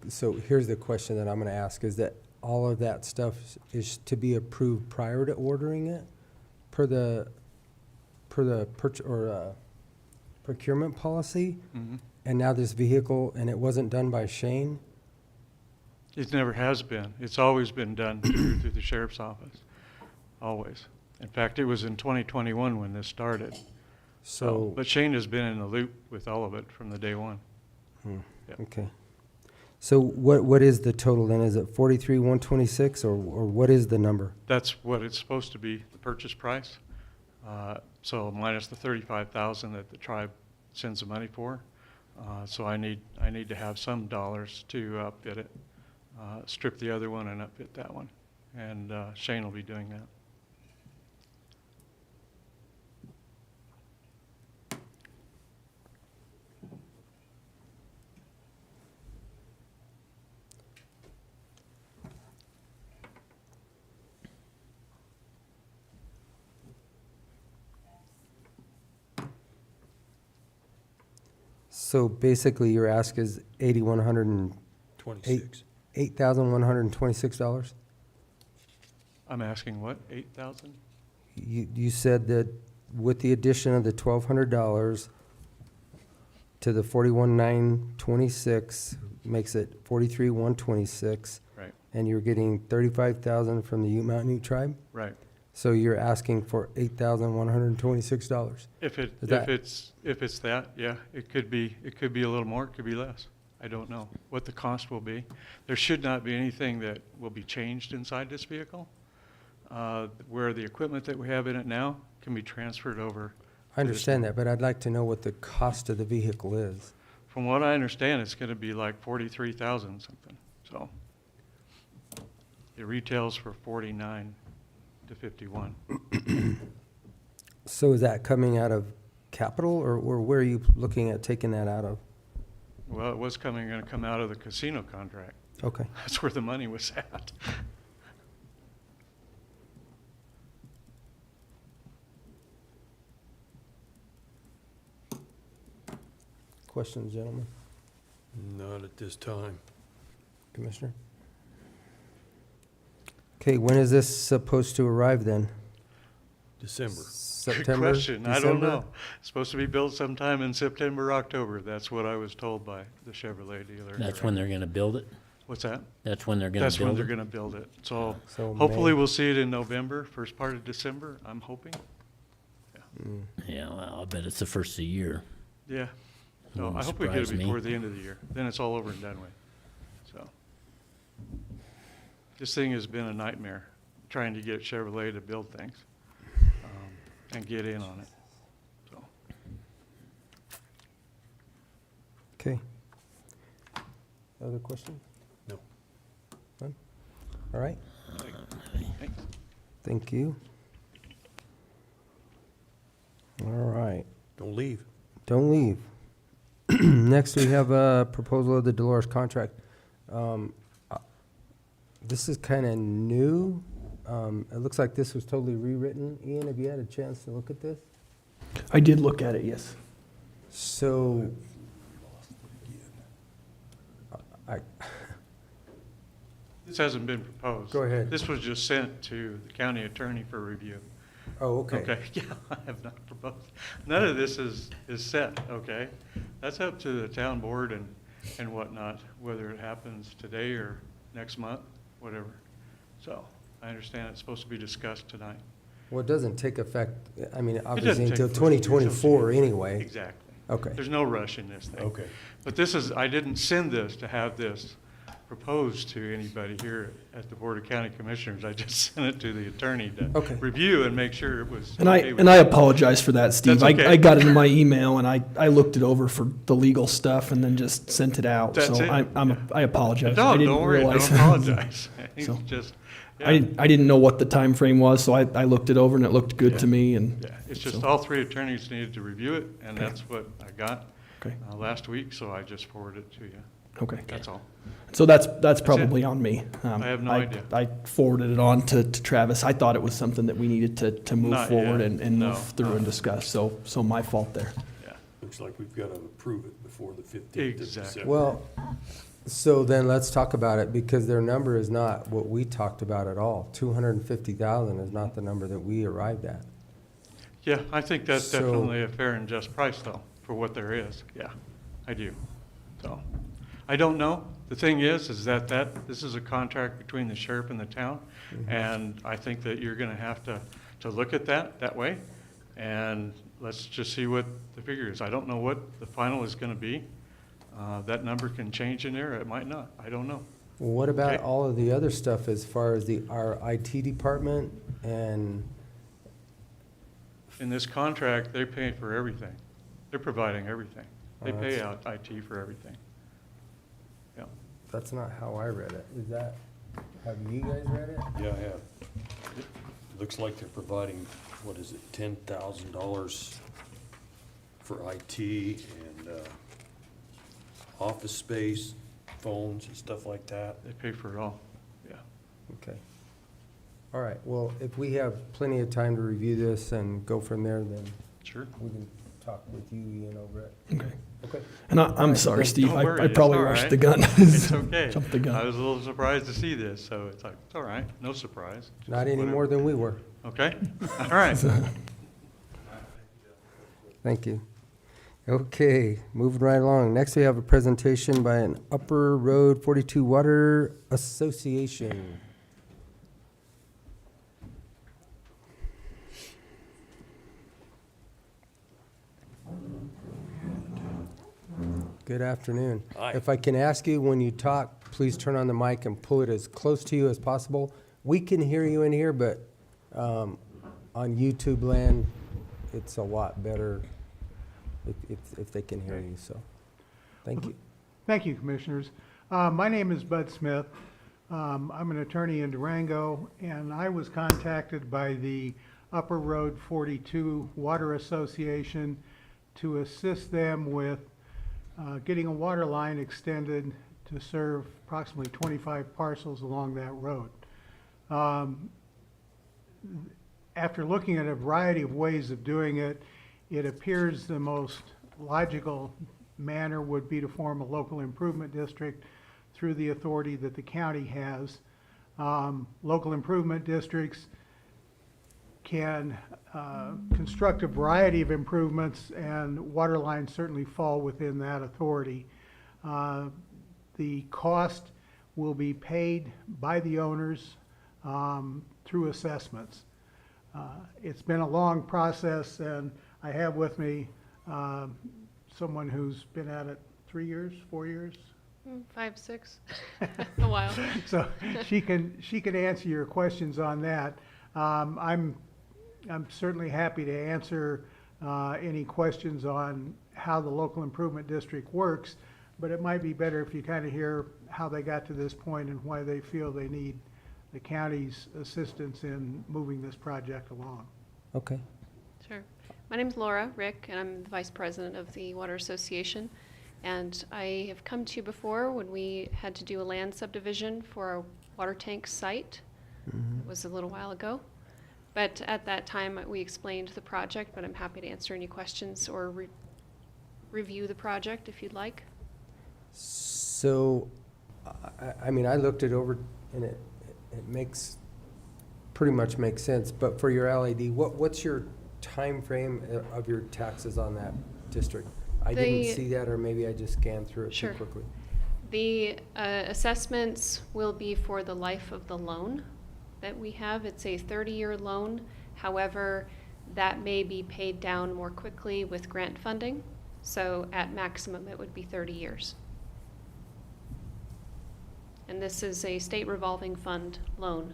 so here's the question that I'm gonna ask, is that all of that stuff is to be approved prior to ordering it? Per the procurement policy? Mhm. And now this vehicle, and it wasn't done by Shane? It never has been. It's always been done through the sheriff's office, always. In fact, it was in 2021 when this started. So, But Shane has been in the loop with all of it from the day one. Yep. okay. So what is the total then? Is it 43,126 or what is the number? That's what it's supposed to be, the purchase price. So minus the 35,000 that the tribe sends the money for. So I need to have some dollars to outfit it, strip the other one and outfit that one. And Shane will be doing that. So basically your ask is $2,126. $8,126? I'm asking what, 8,000? You said that with the addition of the $1,200 to the 41,926 makes it 43,126, Right, and you're getting 35,000 from the Ute Mountain Ute Tribe. right. So you're asking for $8,126. If Is that- it's that, yeah, it could be a little more, it could be less. I don't know what the cost will be. There should not be anything that will be changed inside this vehicle. Where the equipment that we have in it now can be transferred over. I understand that, but I'd like to know what the cost of the vehicle is. From what I understand, it's gonna be like 43,000 something, so. It retails for 49 to 51. So is that coming out of capital, or where are you looking at taking that out of? Well, it was gonna come out of the casino contract. Okay. That's where the money was at. Questions, gentlemen, Not at this time. Commissioner? Okay, when is this supposed to arrive then? December. Good September? question. I don't December? know. It's supposed to be built sometime in September, October. That's what I was told by the Chevrolet dealer. That's when they're gonna build it? What's that? That's when they're gonna build it? That's when they're gonna build it. So So hopefully May. we'll see it in November, first part of December, I'm hoping. Yeah, well, I'll bet it's the first of the year. Yeah. So Wouldn't I hope we get it surprise me. before the end of the year. Then it's all over and done with. So. This thing has been a nightmare, trying to get Chevrolet to build things, and get in on it, so. Okay. Other questions? No. None? All right, Thanks. thank you. All right, Don't leave. don't leave. Next, we have a proposal of the Dolores contract. This is kind of new. It looks like this was totally rewritten. Ian, have you had a chance to look at this? I did look at it, yes. So, This hasn't been proposed. Go ahead. This was just sent to the county attorney for review. oh, okay. Okay, yeah, I have not proposed. None of this is set, okay? That's up to the town board and whatnot, whether it happens today or next month, whatever. So, I understand it's supposed to be discussed tonight. Well, it doesn't take effect, I mean, It obviously doesn't until take effect until 2024 anyway. Exactly. Okay. There's no rush in this thing. Okay. But this is, I didn't send this to have this proposed to anybody here at the Board of County Commissioners. I just sent it to the attorney to Okay. review and make sure it was And I okay with and I him. apologize for that, Steve. That's okay. I got it in my email and I looked it over for the legal stuff and then just sent it out. That's so it. I apologize. No, I didn't don't worry, realize. don't apologize. So, Just, I yeah, didn't know what the time frame was, so I looked it over and it looked good Yeah. to me. And yeah, it's just so- all three attorneys needed to review it, and Okay. that's what I got Okay. last week, so I just forwarded it to you. Okay. That's all. So that's probably on me. I have no idea. I forwarded it on to Travis. I thought it was something that we needed to move Not forward yet. and No, move through no. and discuss. So my fault there. Yeah. Looks like we've got to approve it before the 15th of Exactly. December. Well, so then let's talk about it, because their number is not what we talked about at all. 250,000 is not the number that we arrived at. Yeah, I think that's So- definitely a fair and just price, though, for what there is. Yeah, I do. So, I don't know. The thing is that this is a contract between the sheriff and the town, and I think that you're gonna have to look at that way, and let's just see what the figure is. I don't know what the final is gonna be. That number can change in there, it might not. I don't know. Well, what about Okay. all of the other stuff as far as our IT department and, In this contract, they pay for everything. They're providing everything. They Oh, pay that's- out IT for everything. Yeah. that's not how I read it. Is that, have you guys read it? Yeah, I have. It looks like they're providing, what is it, $10,000 for IT and office space, phones and stuff like that. They pay for it all. Yeah. Okay. All right, well, if we have plenty of time to review this and go from there, then Sure. we can talk with you, Ian, over it. Okay. Okay. And I'm sorry, Steve. Don't worry, I it's probably all rushed right. the gun. It's okay. Jumped the gun. I was a little surprised to see this, so it's like, it's all right, no surprise. Just Not any whatever. more than we were. Okay, all right. Thank you. Okay, moving right along. Next, we have a presentation by an Upper Road 42 Water Association. Good afternoon. Hi. If I can ask you, when you talk, please turn on the mic and pull it as close to you as possible. We can hear you in here, but on YouTube land, it's a lot better if they can hear you, so, thank you. Thank you, Commissioners. My name is Bud Smith. I'm an attorney in Durango, and I was contacted by the Upper Road 42 Water Association to assist them with getting a water line extended to serve approximately 25 parcels along that road. After looking at a variety of ways of doing it, it appears the most logical manner would be to form a local improvement district through the authority that the county has. Local improvement districts can construct a variety of improvements, and water lines certainly fall within that authority. The cost will be paid by the owners through assessments. It's been a long process, and I have with me someone who's been at it 3 years, 4 years. 5, 6, a while. So she can answer your questions on that. I'm certainly happy to answer any questions on how the local improvement district works, but it might be better if you kind of hear how they got to this point and why they feel they need the county's assistance in moving this project along. Okay. Sure. My name's Laura Rick, and I'm the Vice President of the Water Association. And I have come to you before when we had to do a land subdivision for a water tank site. It was a little while ago. But at that time, we explained the project, but I'm happy to answer any questions or review the project if you'd like. So, I mean, I looked it over, and it pretty much makes sense, but for your LAD, what's your time frame of your taxes on that district? I didn't see that, or maybe I just scanned through it too Sure. quickly. The assessments will be for the life of the loan that we have. It's a 30-year loan. However, that may be paid down more quickly with grant funding. So at maximum, it would be 30 years. And this is a state revolving fund loan.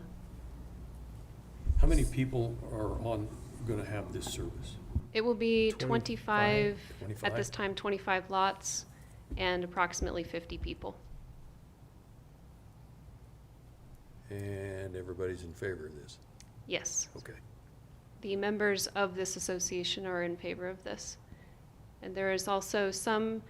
How many people are gonna have this service? It will be 25. 25, at this time, 25 lots and approximately 50 people. And everybody's in favor of this? Yes. Okay. The members of this association are in favor of this. And there is also some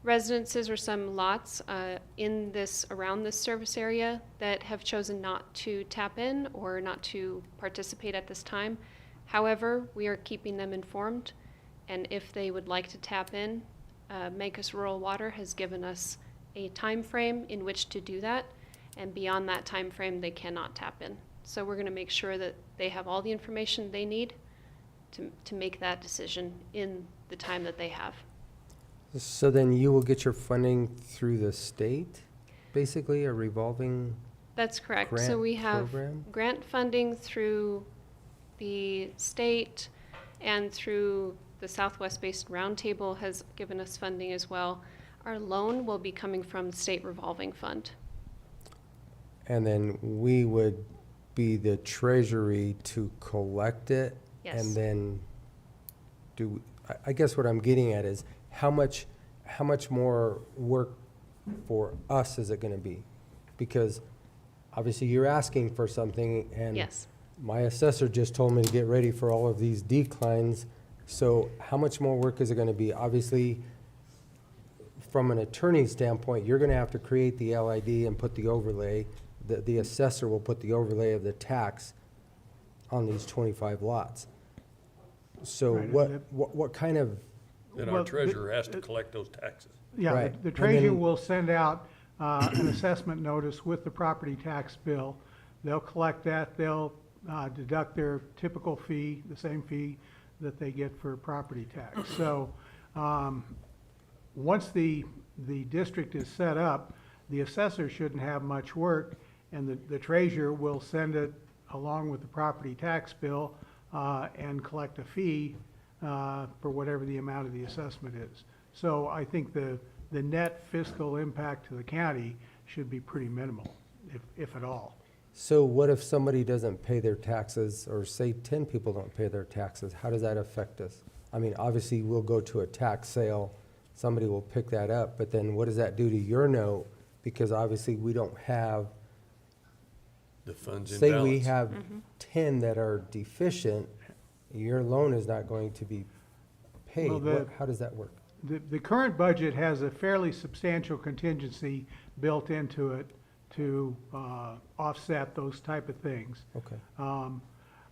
residences or some lots around this service area that have chosen not to tap in or not to participate at this time. However, we are keeping them informed, and if they would like to tap in, Make Us Rural Water has given us a time frame in which to do that, and beyond that time frame, they cannot tap in. So we're going to make sure that they have all the information they need to make that decision in the time that they have. So then you will get your funding through the state, basically, a revolving That's correct. So grant we have program? grant funding through the state and through the Southwest Basin Roundtable has given us funding as well. Our loan will be coming from the state revolving fund. And then we would be the treasury to collect it? Yes. And then I guess what I'm getting at is how much more work for us is it gonna be? Because obviously you're asking for something, and Yes. my assessor just told me to get ready for all of these declines. So how much more work is it gonna be? Obviously, from an attorney standpoint, you're gonna have to create the LID and put the overlay. The assessor will put the overlay of the tax on these 25 lots. So Right, and what kind of, Then Well, our treasurer has to collect those taxes. Yeah, Right. the And treasurer then- will send out an assessment notice with the property tax bill. They'll collect that, they'll deduct their typical fee, the same fee that they get for property tax. So, once the district is set up, the assessor shouldn't have much work, and the treasurer will send it along with the property tax bill and collect a fee for whatever the amount of the assessment is. So I think the net fiscal impact to the county should be pretty minimal, if at all. so what if somebody doesn't pay their taxes, or say 10 people don't pay their taxes? How does that affect us? I mean, obviously, we'll go to a tax sale, somebody will pick that up, but then what does that do to your note? Because obviously, we don't have, The funds in say we balance. have 10 that are deficient, your loan is not going to be paid. Well, How does that work? The current budget has a fairly substantial contingency built into it to offset those type of things. Okay.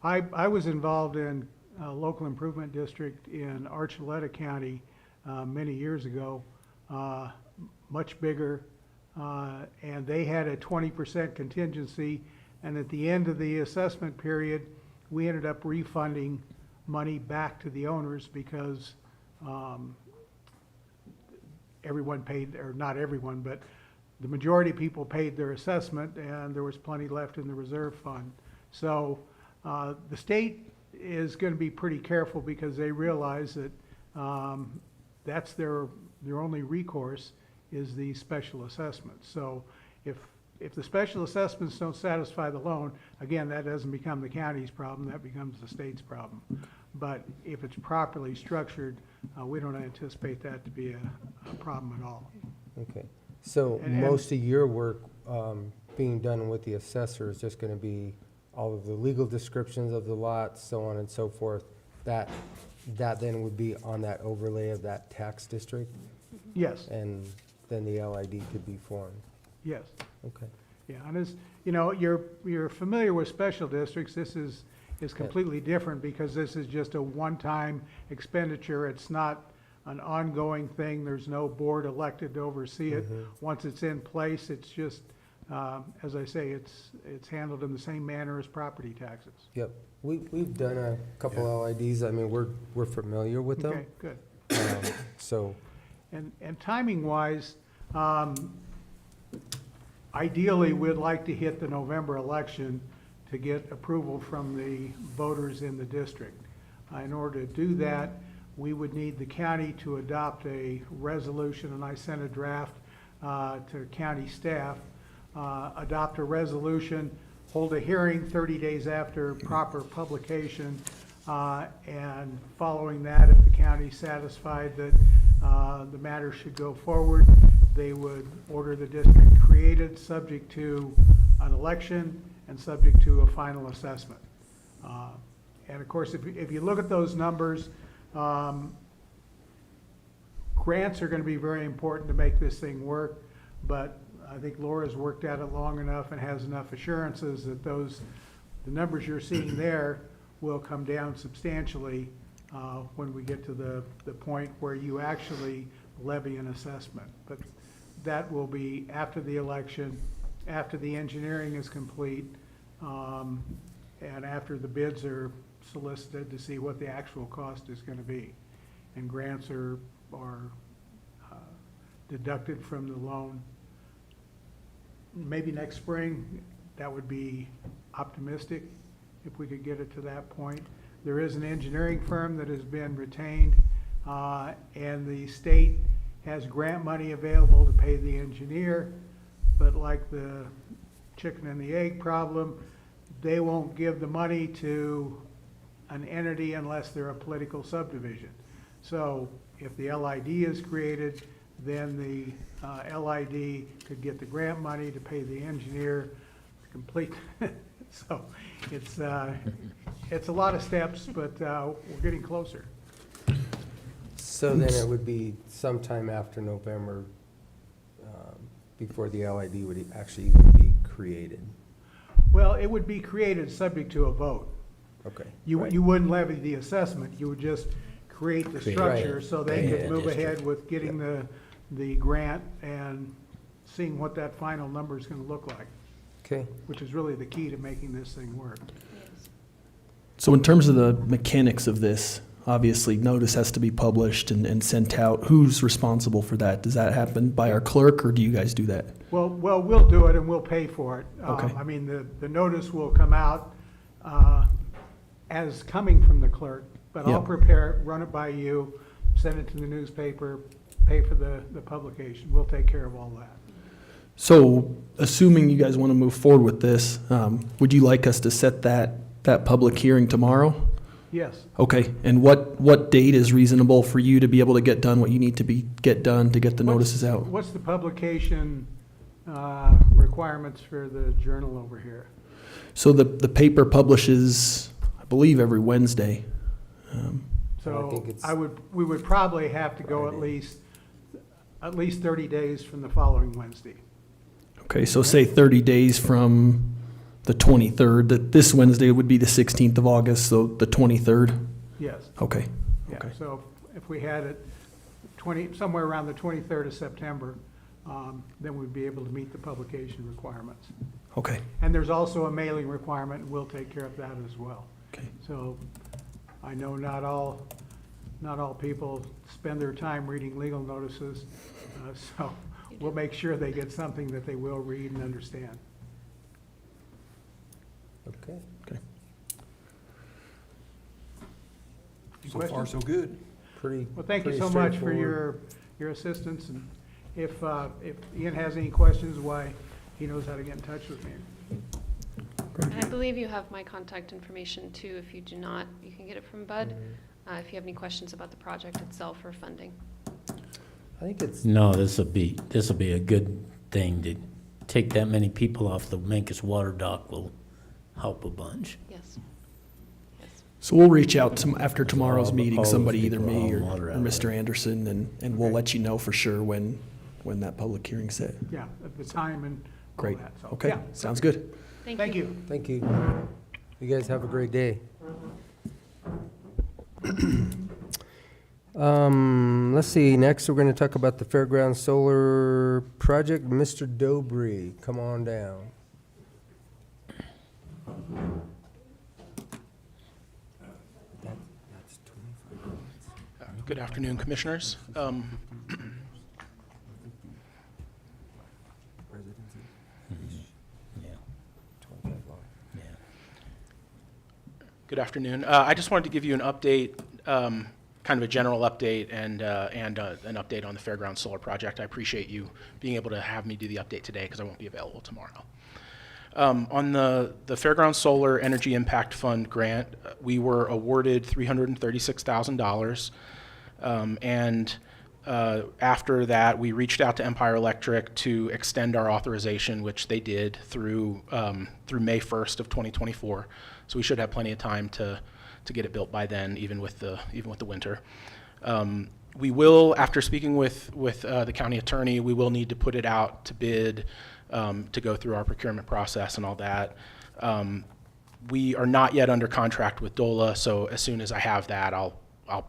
I was involved in a local improvement district in Archuleta County many years ago, much bigger, and they had a 20% contingency, and at the end of the assessment period, we ended up refunding money back to the owners because everyone paid, or not everyone, but the majority of people paid their assessment, and there was plenty left in the reserve fund. So the state is going to be pretty careful because they realize that that's their only recourse is the special assessments. So if the special assessments don't satisfy the loan, again, that doesn't become the county's problem, that becomes the state's problem. But if it's properly structured, we don't anticipate that to be a problem at all. Okay. So And- most of your work being done with the assessor is just going to be all of the legal descriptions of the lots, so on and so forth. That then would be on that overlay of that tax district, Yes, and then the LID could be formed. yes. Okay. Yeah, and as, you know, you're familiar with special districts, this is completely different because this is just a one-time expenditure. It's not an ongoing thing. There's no board elected to oversee it. Once it's in place, it's just, as I say, it's handled in the same manner as property taxes. Yep. We've done a couple LIDs. I mean, we're familiar with them. Okay, good. So, And timing-wise, ideally, we'd like to hit the November election to get approval from the voters in the district. In order to do that, we would need the county to adopt a resolution, and I sent a draft to county staff, adopt a resolution, hold a hearing 30 days after proper publication, and following that, if the county's satisfied that the matter should go forward, they would order the district created, subject to an election and subject to a final assessment. And of course, if you look at those numbers, grants are gonna be very important to make this thing work, but I think Laura's worked at it long enough and has enough assurances that the numbers you're seeing there will come down substantially when we get to the point where you actually levy an assessment. But that will be after the election, after the engineering is complete, and after the bids are solicited to see what the actual cost is gonna be. And grants are deducted from the loan. Maybe next spring, that would be optimistic if we could get it to that point. There is an engineering firm that has been retained, and the state has grant money available to pay the engineer, but like the chicken and the egg problem, they won't give the money to an entity unless they're a political subdivision. So if the LID is created, then the LID could get the grant money to pay the engineer to complete. So it's a lot of steps, but we're getting closer. So then it would be sometime after November before the LID would actually even be created. Well, it would be created subject to a vote. Okay. You wouldn't levy the assessment, you would just create the structure so they could move ahead with getting the grant and seeing what that final number is gonna look like. Okay. Which is really the key to making this thing work. So in terms of the mechanics of this, obviously notice has to be published and sent out. Who's responsible for that? Does that happen by our clerk, or do you guys do that? Well, we'll do it and we'll pay for it. Okay. I mean, the notice will come out as coming from the clerk, but I'll Yep. prepare it, run it by you, send it to the newspaper, pay for the publication. We'll take care of all that. So assuming you guys want to move forward with this, would you like us to set that public hearing tomorrow? Yes. Okay, and what date is reasonable for you to be able to get done what you need to get done to get the notices out? What's the publication requirements for the journal over here? So the paper publishes, I believe, every Wednesday. So we would probably have to go at least 30 days from the following Wednesday. Okay, so say 30 days from the 23rd, that this Wednesday would be the 16th of August, so the 23rd? Yes. Okay. Yeah, Okay. so if we had it somewhere around the 23rd of September, then we'd be able to meet the publication requirements. Okay. And there's also a mailing requirement, and we'll take care of that as well. Okay. So I know not all people spend their time reading legal notices, so we'll make sure they get something that they will read and understand. Okay. Okay. So far, so good. Pretty. Well, thank you pretty so much for straightforward. your assistance, and if Ian has any questions, why, he knows how to get in touch with me. And I believe you have my contact information too. If you do not, you can get it from Bud. If you have any questions about the project itself or funding. I think it's. No, this'll be a good thing to take that many people off the Mancus water dock will help a bunch. Yes. So we'll reach out after tomorrow's all meeting, those somebody, either people me all or water out Mr. Anderson, and we'll let you know for sure when that public hearing's set. Yeah, at the time and all Great. that, so, Okay, yeah. sounds good. Thank you. Thank you. You guys have a great day. Let's see, next we're gonna talk about the Fairgrounds Solar Project. Mr. Dobry, come on down. Good afternoon, Commissioners. Good afternoon. I just wanted to give you an update, kind of a general update and an update on the Fairgrounds Solar Project. I appreciate you being able to have me do the update today because I won't be available tomorrow. On the Fairgrounds Solar Energy Impact Fund grant, we were awarded $336,000. After that, we reached out to Empire Electric to extend our authorization, which they did through May 1st of 2024. So we should have plenty of time to get it built by then, even with the winter. We will, after speaking with the county attorney, we will need to put it out to bid to go through our procurement process and all that. We are not yet under contract with DOLA, so as soon as I have that, I'll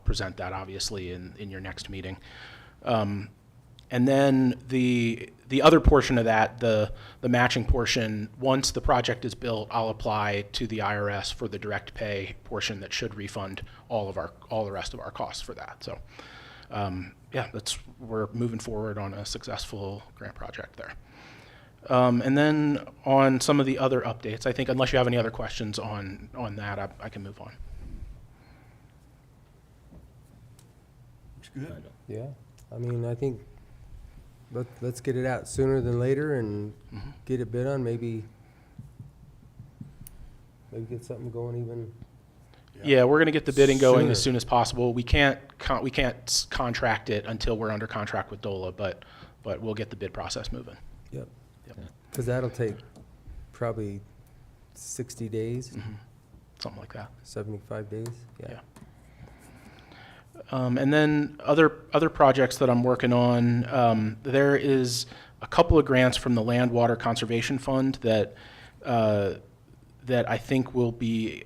present that obviously in your next meeting. And then the other portion of that, the matching portion, once the project is built, I'll apply to the IRS for the direct pay portion that should refund all the rest of our costs for that. So, yeah, we're moving forward on a successful grant project there. And then on some of the other updates, I think unless you have any other questions on that, I can move on. Looks good. Yeah, I mean, I think let's get it out sooner than later and get it bid on, maybe get something going even. Yeah, we're going to get the bidding going as Sooner. soon as possible. We can't contract it until we're under contract with DOLA, but we'll get the bid process moving. Yep. Yep. Because that'll take probably 60 days, Something like that. 75 days, Yeah. And then other projects that I'm working on, there is a couple of grants from the Land Water Conservation Fund that I think would be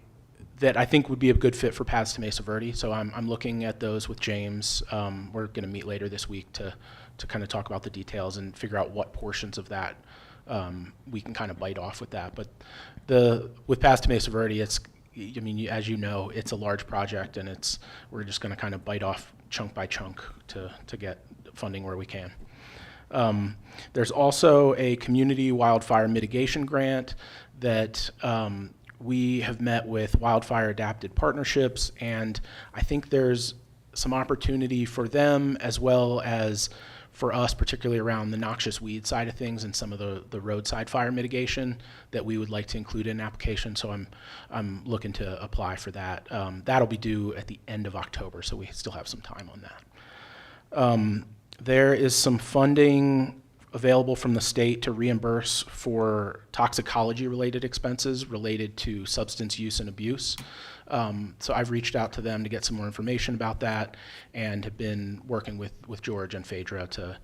a good fit for Paths to Mesa Verde. So I'm looking at those with James. We're going to meet later this week to kind of talk about the details and figure out what portions of that we can kind of bite off with that. But with Paths to Mesa Verde, I mean, as you know, it's a large project, and we're just going to kind of bite off chunk by chunk to get funding where we can. There's also a community wildfire mitigation grant that we have met with Wildfire Adapted Partnerships, and I think there's some opportunity for them as well as for us, particularly around the noxious weed side of things and some of the roadside fire mitigation that we would like to include in an application. So I'm looking to apply for that. That'll be due at the end of October, so we still have some time on that. There is some funding available from the state to reimburse for toxicology-related expenses related to substance use and abuse. So I've reached out to them to get some more information about that, and have been working with George and Phaedra to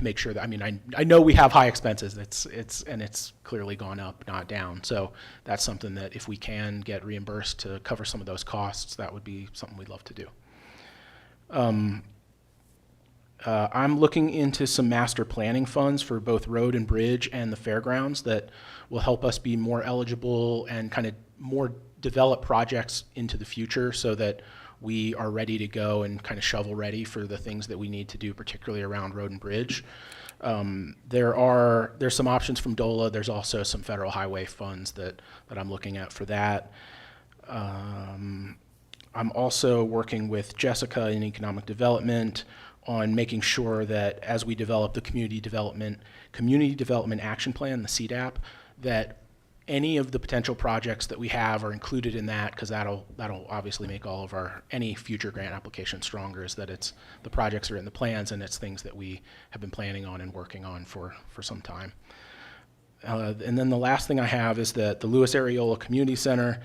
make sure that, I mean, I know we have high expenses. It's clearly gone up, not down. So that's something that if we can get reimbursed to cover some of those costs, that would be something we'd love to do. I'm looking into some master planning funds for both road and bridge and the fairgrounds that will help us be more eligible and kind of more develop projects into the future so that we are ready to go and kind of shovel ready for the things that we need to do, particularly around road and bridge. There's some options from DOLA. There's also some federal highway funds that I'm looking at for that. I'm also working with Jessica in economic development on making sure that as we develop the community development action plan, the CDAP, that any of the potential projects that we have are included in that, because that'll obviously make all of any future grant applications stronger, is that the projects are in the plans and it's things that we have been planning on and working on for some time. And then the last thing I have is that the Lewis Areola Community Center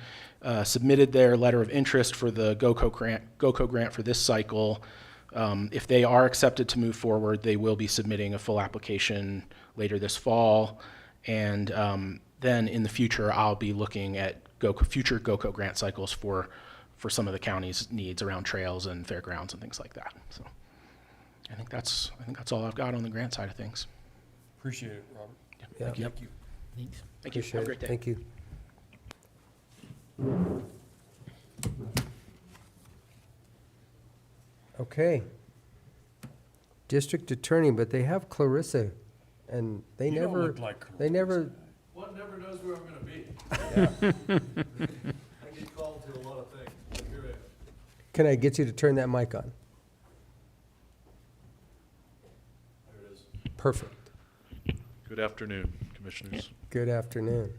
submitted their letter of interest for the GOCO grant for this cycle. If they are accepted to move forward, they will be submitting a full application later this fall. And then in the future, I'll be looking at future GOCO grant cycles for some of the county's needs around trails and fairgrounds and things like that. So I think that's all I've got on the grant side of things. Appreciate it, Robert. Yeah. Thank you. Thank you. Thanks. Thank you. Have a great day. Thank you. Okay. District Attorney, but they have Clarissa, and they You don't never, look like they never, One never knows where I'm gonna be. I get called to a lot of things, but here I am. can I get you to turn that mic on? There it is. Perfect. Good afternoon, Commissioners. Good afternoon.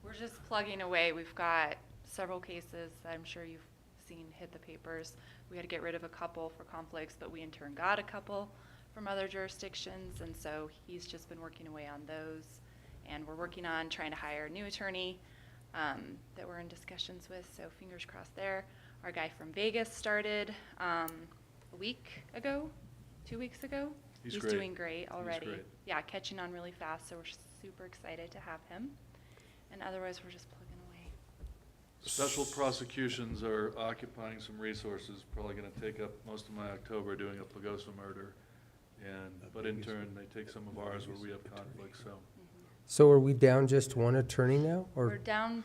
We're just plugging away. We've got several cases that I'm sure you've seen hit the papers. We had to get rid of a couple for conflicts, but we in turn got a couple from other jurisdictions, and so he's just been working away on those. And we're working on trying to hire a new attorney that we're in discussions with, so fingers crossed there. Our guy from Vegas started a week ago, 2 weeks ago. He's He's great. doing great already. great. Yeah, catching on really fast, so we're super excited to have him. And otherwise, we're just plugging away. Special prosecutions are occupying some resources, probably gonna take up most of my October doing a Pagosa murder. But in turn, they take some of ours where we have conflicts, so. So are we down just one attorney now, We're or? down,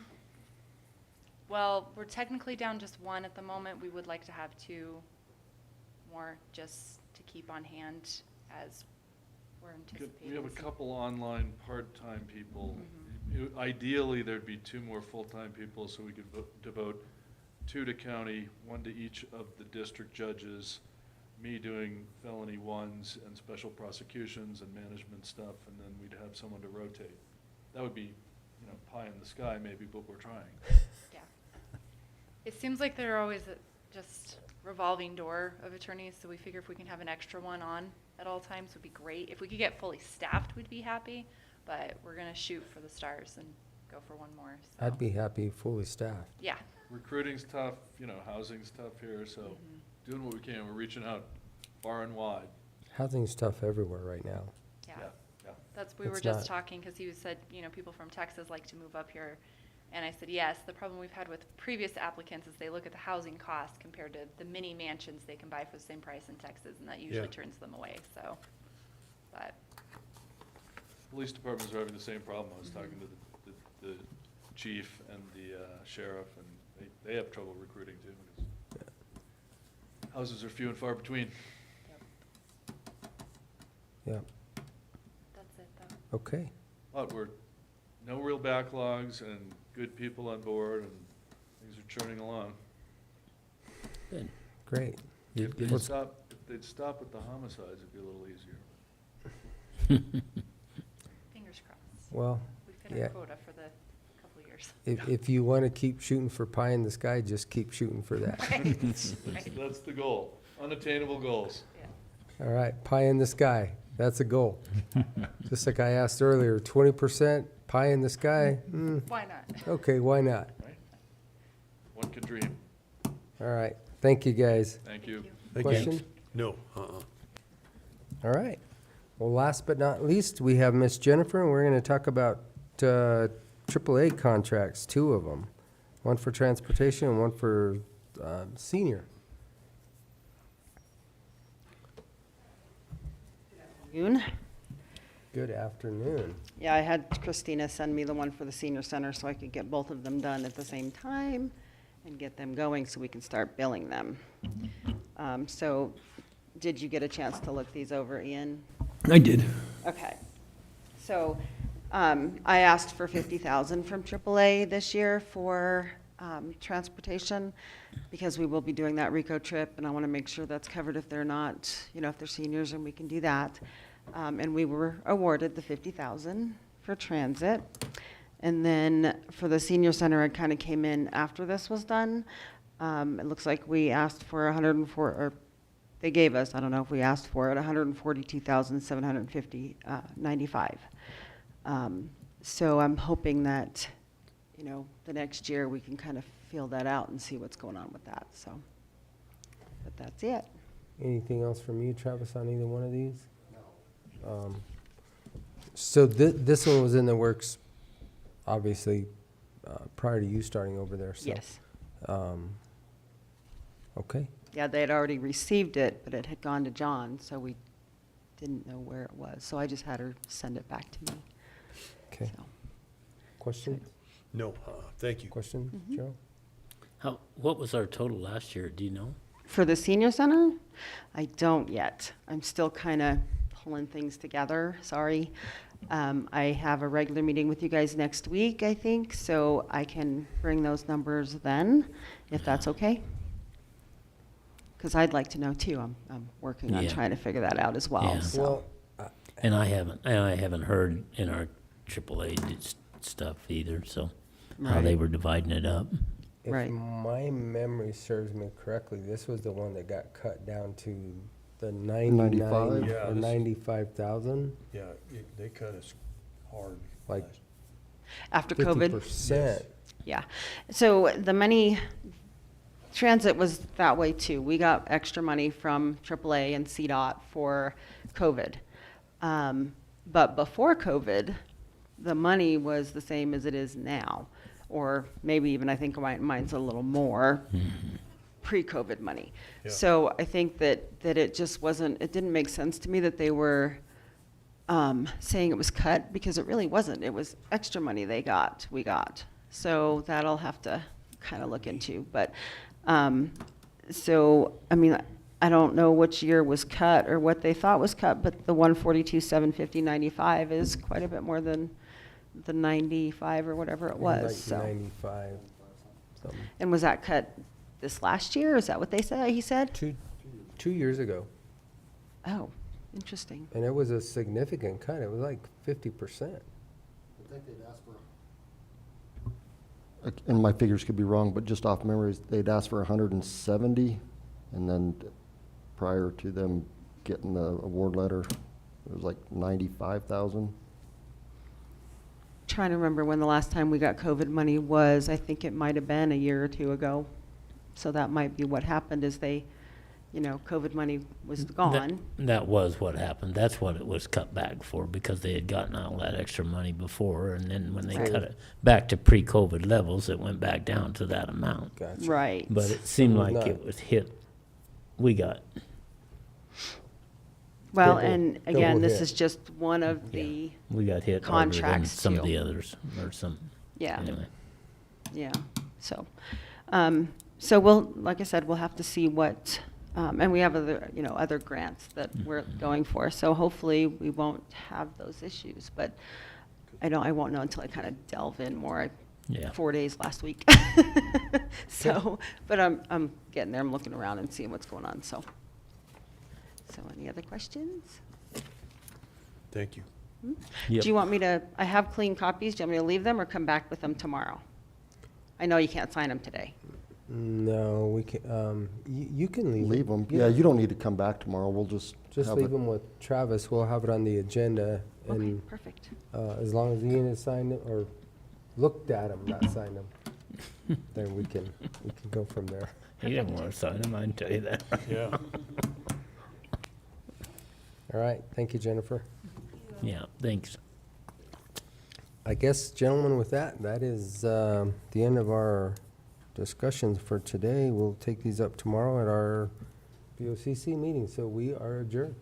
well, we're technically down just one at the moment. We would like to have 2 more just to keep on hand as we're anticipating. We have a some- couple online part-time people. Mm-hmm. Ideally, there'd be 2 more full-time people, so we could devote 2 to county, 1 to each of the district judges, me doing felony ones and special prosecutions and management stuff, and then we'd have someone to rotate. That would be, pie in the sky maybe, but we're trying. Yeah. It seems like they're always a just revolving door of attorneys, so we figure if we can have an extra one on at all times would be great. If we could get fully staffed, we'd be happy, but we're gonna shoot for the stars and go for 1 more, so. I'd be happy fully staffed. Yeah. Recruiting's tough, housing's tough here, so doing what we can. We're reaching out far and wide. Housing's tough everywhere right now. Yeah. Yeah. We were It's just not- talking, because he said, people from Texas like to move up here. And I said, yes, the problem we've had with previous applicants is they look at the housing cost compared to the mini mansions they can buy for the same price in Texas, and that usually turns them away, so. But, Police departments are having the same problem. I was talking to the chief and the sheriff, and they have trouble recruiting too, because houses are few and far between. Yeah, that's it, though. okay. But no real backlogs and good people on board, and things are churning along. Good. Great. If they'd What's- stop at the homicides, it'd be a little easier. Fingers crossed. Well, We fit yeah. our quota for the couple of years. If you want to keep shooting for pie in the sky, just keep shooting for that. That's the goal. Unattainable goals. All right, pie in the sky, that's a goal. Just like I asked earlier, 20% pie in the sky? Why not? Okay, why not? Right? One can dream. All right, thank you, guys. Thank you. Question? No, All right. Well, last but not least, we have Miss Jennifer, and we're going to talk about AAA contracts, 2 of them. One for transportation and one for senior. Good afternoon. Yeah, I had Christina send me the one for the senior center so I could get both of them done at the same time and get them going so we can start billing them. So did you get a chance to look these over, Ian? I did. Okay. So I asked for 50,000 from AAA this year for transportation because we will be doing that RICO trip and I want to make sure that's covered if they're not, if they're seniors, and we can do that. And we were awarded the 50,000 for transit. And then for the senior center, it kind of came in after this was done. It looks like we asked for 104, or they gave us, I don't know if we asked for it, 142,750.95. So I'm hoping that, the next year we can kind of feel that out and see what's going on with that. So, but that's it. Anything else from you, Travis, on either one of these? No. So this one was in the works, obviously, prior to you starting over there, so. Yes. Okay. Yeah, they had already received it, but it had gone to John, so we didn't know where it was. So I just had her send it back to me. Okay. So. Question? no, thank you. Question, Joe? What was our total last year? Do you know? For the senior center, I don't yet. I'm still kind of pulling things together, sorry. I have a regular meeting with you guys next week, I think, so I can bring those numbers then, if that's okay. Because I'd like to know too. I'm working on Yeah. trying to figure that out as well. Yeah. So. Well, And I haven't heard in our AAA stuff either, so how they were dividing it up. if Right. my memory serves me correctly, this was the one that got cut down to the 95? Yeah, or this- 95,000, Yeah, they cut us hard. like After COVID? 50%. Yeah. So the money transit was that way too. We got extra money from AAA and CDOT for COVID. But before COVID, the money was the same as it is now, or maybe even, I think mine's a little more pre-COVID money. Yeah. So I think that it just wasn't, it didn't make sense to me that they were saying it was cut, because it really wasn't. It was extra money we got. So that'll have to kind of look into. But, so, I mean, I don't know which year was cut or what they thought was cut, but the 142, 750, 95 is quite a bit more than the 95 or whatever it was, Like so. 95, something. And was that cut this last year? Is that what he said? 2 years ago. Oh, interesting. And it was a significant cut. It was like 50%. I think they'd asked for, and my figures could be wrong, but just off memory, they'd asked for 170, and then prior to them getting the award letter, it was like 95,000. Trying to remember when the last time we got COVID money was. I think it might have been a year or two ago. So that might be what happened, is they, COVID money was gone. That was what happened. That's what it was cut back for, because they had gotten all that extra money before, and then when they Right. cut it back to pre-COVID levels, it went back down to that amount. Gotcha. Right. But it seemed It was like not. it was hit, we got, Well, Double- and double again, this hit. is just one of the, we got hit harder than contracts, some of too. the others, or some, yeah. anyway. Yeah, so, so we'll, like I said, we'll have to see what, and we have other, other grants that we're going for, so hopefully we won't have those issues, but I won't know until I kind of delve in more. Yeah. 4 days last week. So, but I'm getting there, I'm looking around and seeing what's going on, so. So any other questions? Thank you. Yep. Do you want me to, I have clean copies, do you want me to leave them or come back with them tomorrow? I know you can't sign them today. No, we can, you can leave. Leave them. Yeah, you don't need to come back tomorrow. We'll just Just have leave it. them with Travis. We'll have it on the agenda. Okay, And perfect. as long as Ian has signed it, or looked at them, not signed them, then we can go from there. He didn't want to sign them, I can tell you that. Yeah. All right, thank you, Jennifer. Yeah, thanks. I guess, gentlemen, with that is the end of our discussions for today. We'll take these up tomorrow at our BOCC meeting, so we are adjourned.